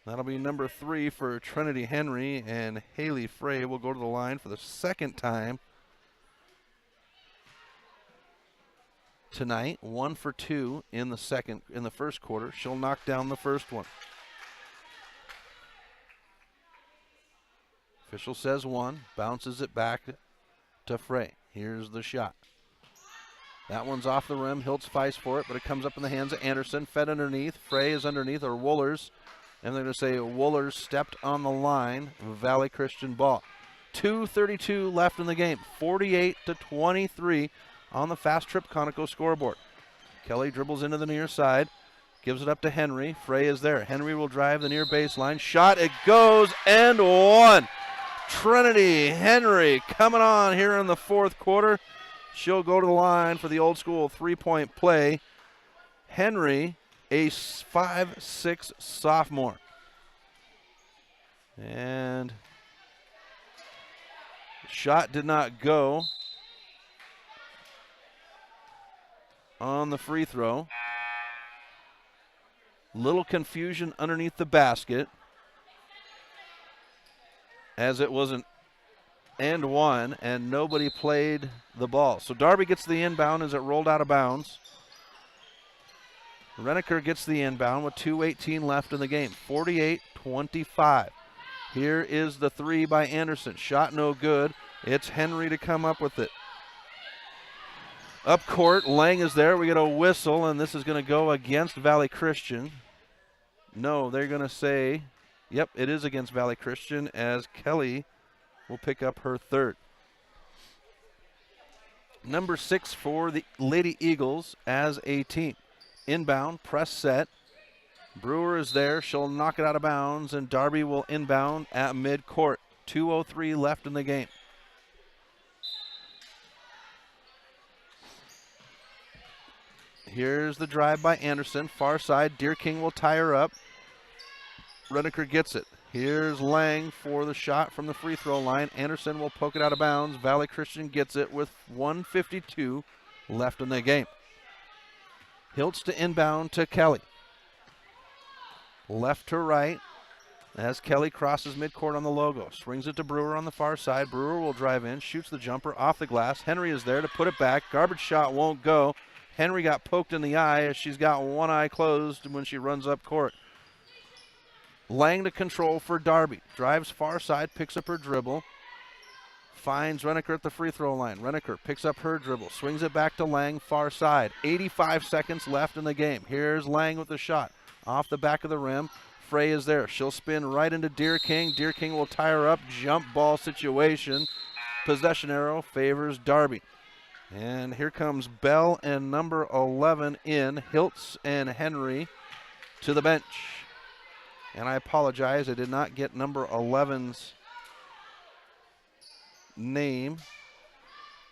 That'll be number 3 for Trinity Henry, and Haley Frey will go to the line for the second time tonight. 1 for 2 in the first quarter. She'll knock down the first one. Official says 1, bounces it back to Frey. Here's the shot. That one's off the rim. Hiltz fights for it, but it comes up in the hands of Anderson. Fed underneath. Frey is underneath, or Woolers. And they're going to say Woolers stepped on the line. Valley Christian ball. 2:32 left in the game. 48-23 on the Fast Trip Conoco scoreboard. Kelly dribbles into the near side. Gives it up to Henry. Frey is there. Henry will drive the near baseline. Shot, it goes, and 1. Trinity Henry coming on here in the fourth quarter. She'll go to the line for the old school three-point play. Henry, a 5'6" sophomore. And shot did not go on the free throw. Little confusion underneath the basket, as it was and 1, and nobody played the ball. So Darby gets the inbound as it rolled out of bounds. Reneker gets the inbound with 2:18 left in the game, 48-25. Here is the three by Anderson. Shot no good. It's Henry to come up with it. Up court, Lang is there. We get a whistle, and this is going to go against Valley Christian. No, they're going to say, yep, it is against Valley Christian, as Kelly will pick up her third. Number 6 for the Lady Eagles as a team. Inbound, press set. Brewer is there. She'll knock it out of bounds, and Darby will inbound at midcourt. 2:03 left in the game. Here's the drive by Anderson. Far side. Deer King will tie her up. Reneker gets it. Here's Lang for the shot from the free throw line. Anderson will poke it out of bounds. Valley Christian gets it with 1:52 left in the game. Hiltz to inbound to Kelly. Left to right as Kelly crosses midcourt on the logo. Swings it to Brewer on the far side. Brewer will drive in, shoots the jumper off the glass. Henry is there to put it back. Garbage shot won't go. Henry got poked in the eye as she's got one eye closed when she runs up court. Lang to control for Darby. Drives far side, picks up her dribble. Finds Reneker at the free throw line. Reneker picks up her dribble. Swings it back to Lang, far side. 85 seconds left in the game. Here's Lang with the shot. Off the back of the rim. Frey is there. She'll spin right into Deer King. Deer King will tie her up. Jump ball situation. Possession arrow favors Darby. And here comes Bell and number 11 in. Hiltz and Henry to the bench. And I apologize, I did not get number 11's name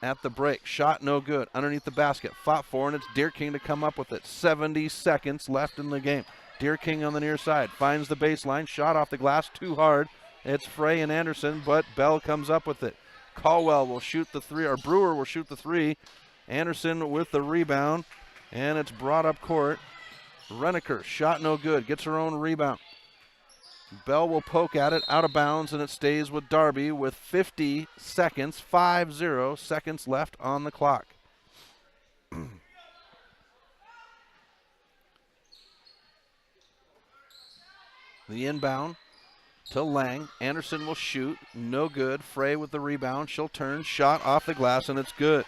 at the break. Shot no good. Underneath the basket. Fought for, and it's Deer King to come up with it. 70 seconds left in the game. Deer King on the near side. Finds the baseline. Shot off the glass. Too hard. It's Frey and Anderson, but Bell comes up with it. Caldwell will shoot the three, or Brewer will shoot the three. Anderson with the rebound, and it's brought up court. Reneker, shot no good. Gets her own rebound. Bell will poke at it, out of bounds, and it stays with Darby with 50 seconds, 50 seconds left on the clock. The inbound to Lang. Anderson will shoot, no good. Frey with the rebound, she'll turn, shot off the glass, and it's good.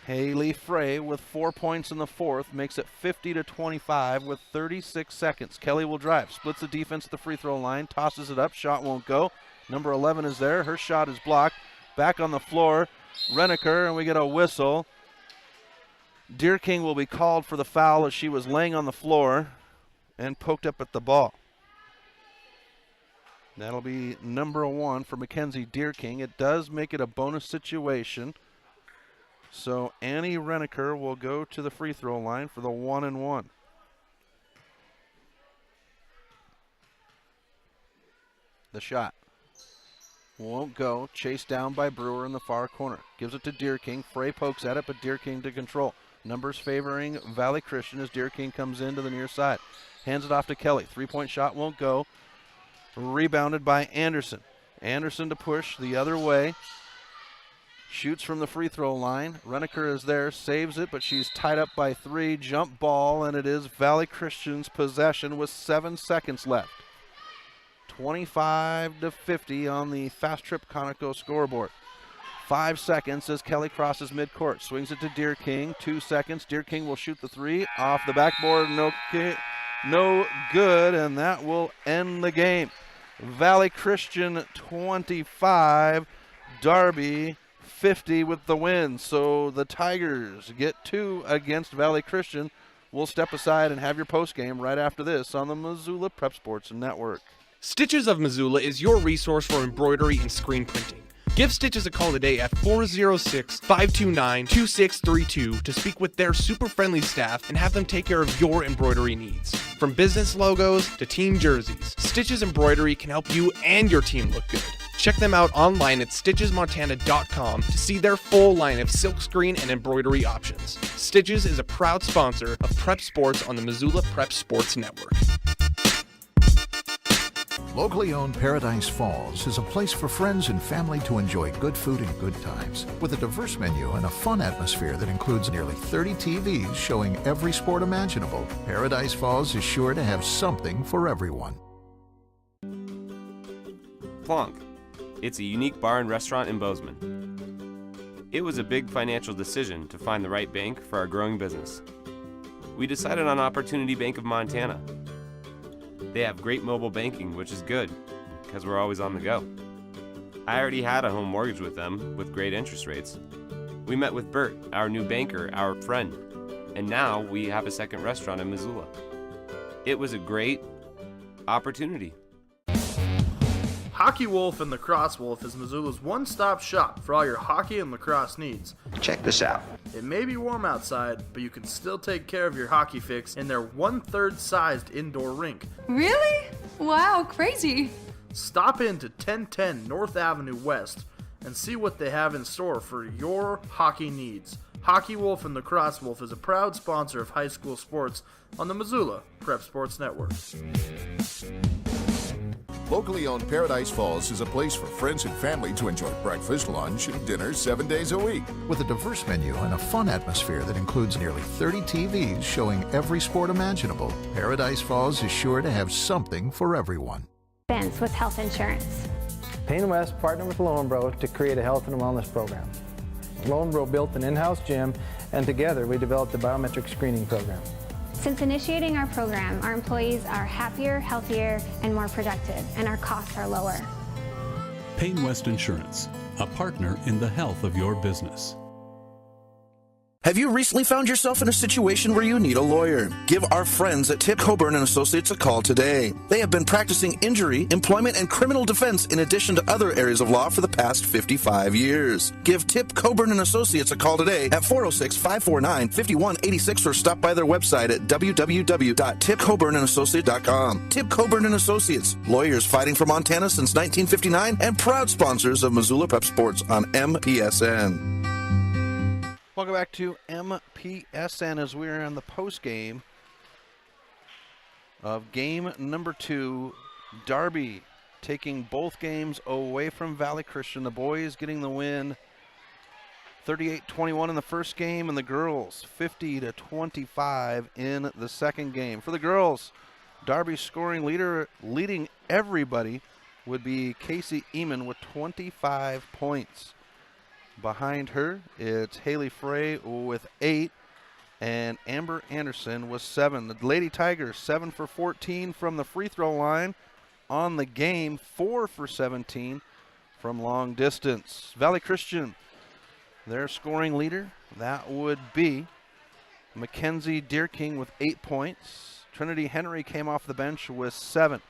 Haley Frey with 4 points in the fourth makes it 50-25 with 36 seconds. Kelly will drive, splits the defense at the free throw line, tosses it up, shot won't go. Number 11 is there, her shot is blocked. Back on the floor, Reneker, and we get a whistle. Deer King will be called for the foul as she was laying on the floor and poked up at the ball. That'll be number 1 for Mackenzie Deer King. It does make it a bonus situation. So Annie Reneker will go to the free throw line for the 1-and-1. The shot won't go. Chased down by Brewer in the far corner. Gives it to Deer King. Frey pokes at it, but Deer King to control. Numbers favoring Valley Christian as Deer King comes into the near side. Hands it off to Kelly. 3-point shot won't go. Rebounded by Anderson. Anderson to push the other way. Shoots from the free throw line. Reneker is there, saves it, but she's tied up by 3. Jump ball, and it is Valley Christian's possession with 7 seconds left. 25-50 on the Fast Trip Conoco scoreboard. 5 seconds as Kelly crosses midcourt. Swings it to Deer King. 2 seconds. Deer King will shoot the 3 off the backboard. No good, and that will end the game. Valley Christian 25, Darby 50 with the win. So the Tigers get 2 against Valley Christian. We'll step aside and have your post game right after this on the Missoula Prep Sports Network. Stitches of Missoula is your resource for embroidery and screen printing. Give Stitches a call today at 406-529-2632 to speak with their super friendly staff and have them take care of your embroidery needs. From business logos to team jerseys, Stitches Embroidery can help you and your team look good. Check them out online at stitchesmontana.com to see their full line of silkscreen and embroidery options. Stitches is a proud sponsor of Prep Sports on the Missoula Prep Sports Network. Locally owned Paradise Falls is a place for friends and family to enjoy good food and good times. With a diverse menu and a fun atmosphere that includes nearly 30 TVs showing every sport imaginable, Paradise Falls is sure to have something for everyone. Plonk. It's a unique bar and restaurant in Bozeman. It was a big financial decision to find the right bank for our growing business. We decided on Opportunity Bank of Montana. They have great mobile banking, which is good, because we're always on the go. I already had a home mortgage with them, with great interest rates. We met with Bert, our new banker, our friend, and now we have a second restaurant in Missoula. It was a great opportunity. Hockey Wolf and Lacrosse Wolf is Missoula's one-stop shop for all your hockey and lacrosse needs. Check this out. It may be warm outside, but you can still take care of your hockey fix in their 1/3 sized indoor rink. Really? Wow, crazy. Stop in to 1010 North Avenue West and see what they have in store for your hockey needs. Hockey Wolf and Lacrosse Wolf is a proud sponsor of high school sports on the Missoula Prep Sports Network. Locally owned Paradise Falls is a place for friends and family to enjoy breakfast, lunch, and dinner 7 days a week. With a diverse menu and a fun atmosphere that includes nearly 30 TVs showing every sport imaginable, Paradise Falls is sure to have something for everyone. Expense with health insurance. Payne West partnered with Lowenbro to create a health and wellness program. Lowenbro built an in-house gym, and together we developed a biometric screening program. Since initiating our program, our employees are happier, healthier, and more productive, and our costs are lower. Payne West Insurance, a partner in the health of your business. Have you recently found yourself in a situation where you need a lawyer? Give our friends at Tip Coburn & Associates a call today. They have been practicing injury, employment, and criminal defense in addition to other areas of law for the past 55 years. Give Tip Coburn & Associates a call today at 406-549-5186 or stop by their website at www.tipcoburnandassociates.com. Tip Coburn & Associates, lawyers fighting for Montana since 1959 and proud sponsors of Missoula Prep Sports on MPSN. Welcome back to MPSN as we're in the post game of game number 2. Darby taking both games away from Valley Christian. The boys getting the win 38-21 in the first game, and the girls 50-25 in the second game. For the girls, Darby's scoring leader, leading everybody, would be Casey Eamon with 25 points. Behind her, it's Haley Frey with 8, and Amber Anderson with 7. The Lady Tigers, 7 for 14 from the free throw line on the game, 4 for 17 from long distance. Valley Christian, their scoring leader, that would be Mackenzie Deerking with 8 points. Trinity Henry came off the bench with 7.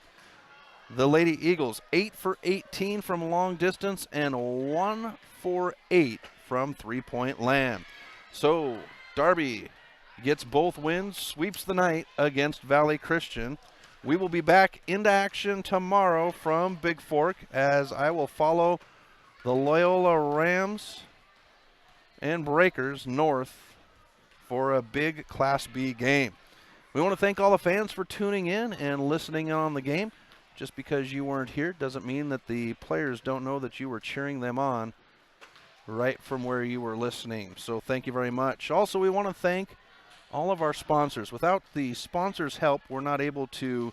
The Lady Eagles, 8 for 18 from long distance and 1 for 8 from three-point land. So Darby gets both wins, sweeps the night against Valley Christian. We will be back into action tomorrow from Big Fork as I will follow the Loyola Rams and Breakers north for a big Class B game. We want to thank all the fans for tuning in and listening in on the game. Just because you weren't here doesn't mean that the players don't know that you were cheering them on right from where you were listening. So thank you very much. Also, we want to thank all of our sponsors. Without the sponsors' help, we're not able to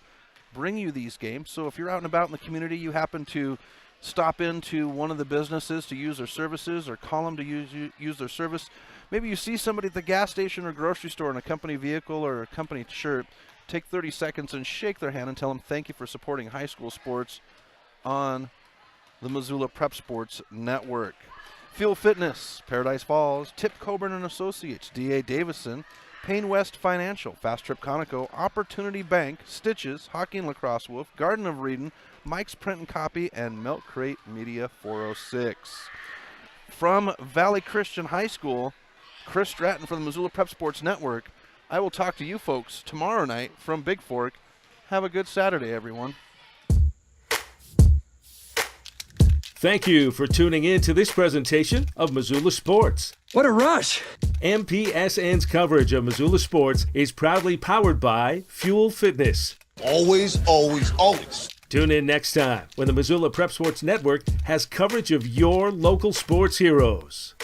bring you these games. So if you're out and about in the community, you happen to stop into one of the businesses to use their services or call them to use their service. Maybe you see somebody at the gas station or grocery store in a company vehicle or a company shirt. Take 30 seconds and shake their hand and tell them thank you for supporting high school sports on the Missoula Prep Sports Network. Fuel Fitness, Paradise Falls, Tip Coburn & Associates, D.A. Davison, Payne West Financial, Fast Trip Conoco, Opportunity Bank, Stitches, Hockey and Lacrosse Wolf, Garden of Reading, Mike's Print and Copy, and Milk Crate Media 406. From Valley Christian High School, Chris Stratton from the Missoula Prep Sports Network. I will talk to you folks tomorrow night from Big Fork. Have a good Saturday, everyone. Thank you for tuning in to this presentation of Missoula Sports. What a rush! MPSN's coverage of Missoula Sports is proudly powered by Fuel Fitness. Always, always, always Tune in next time when the Missoula Prep Sports Network has coverage of your local sports heroes.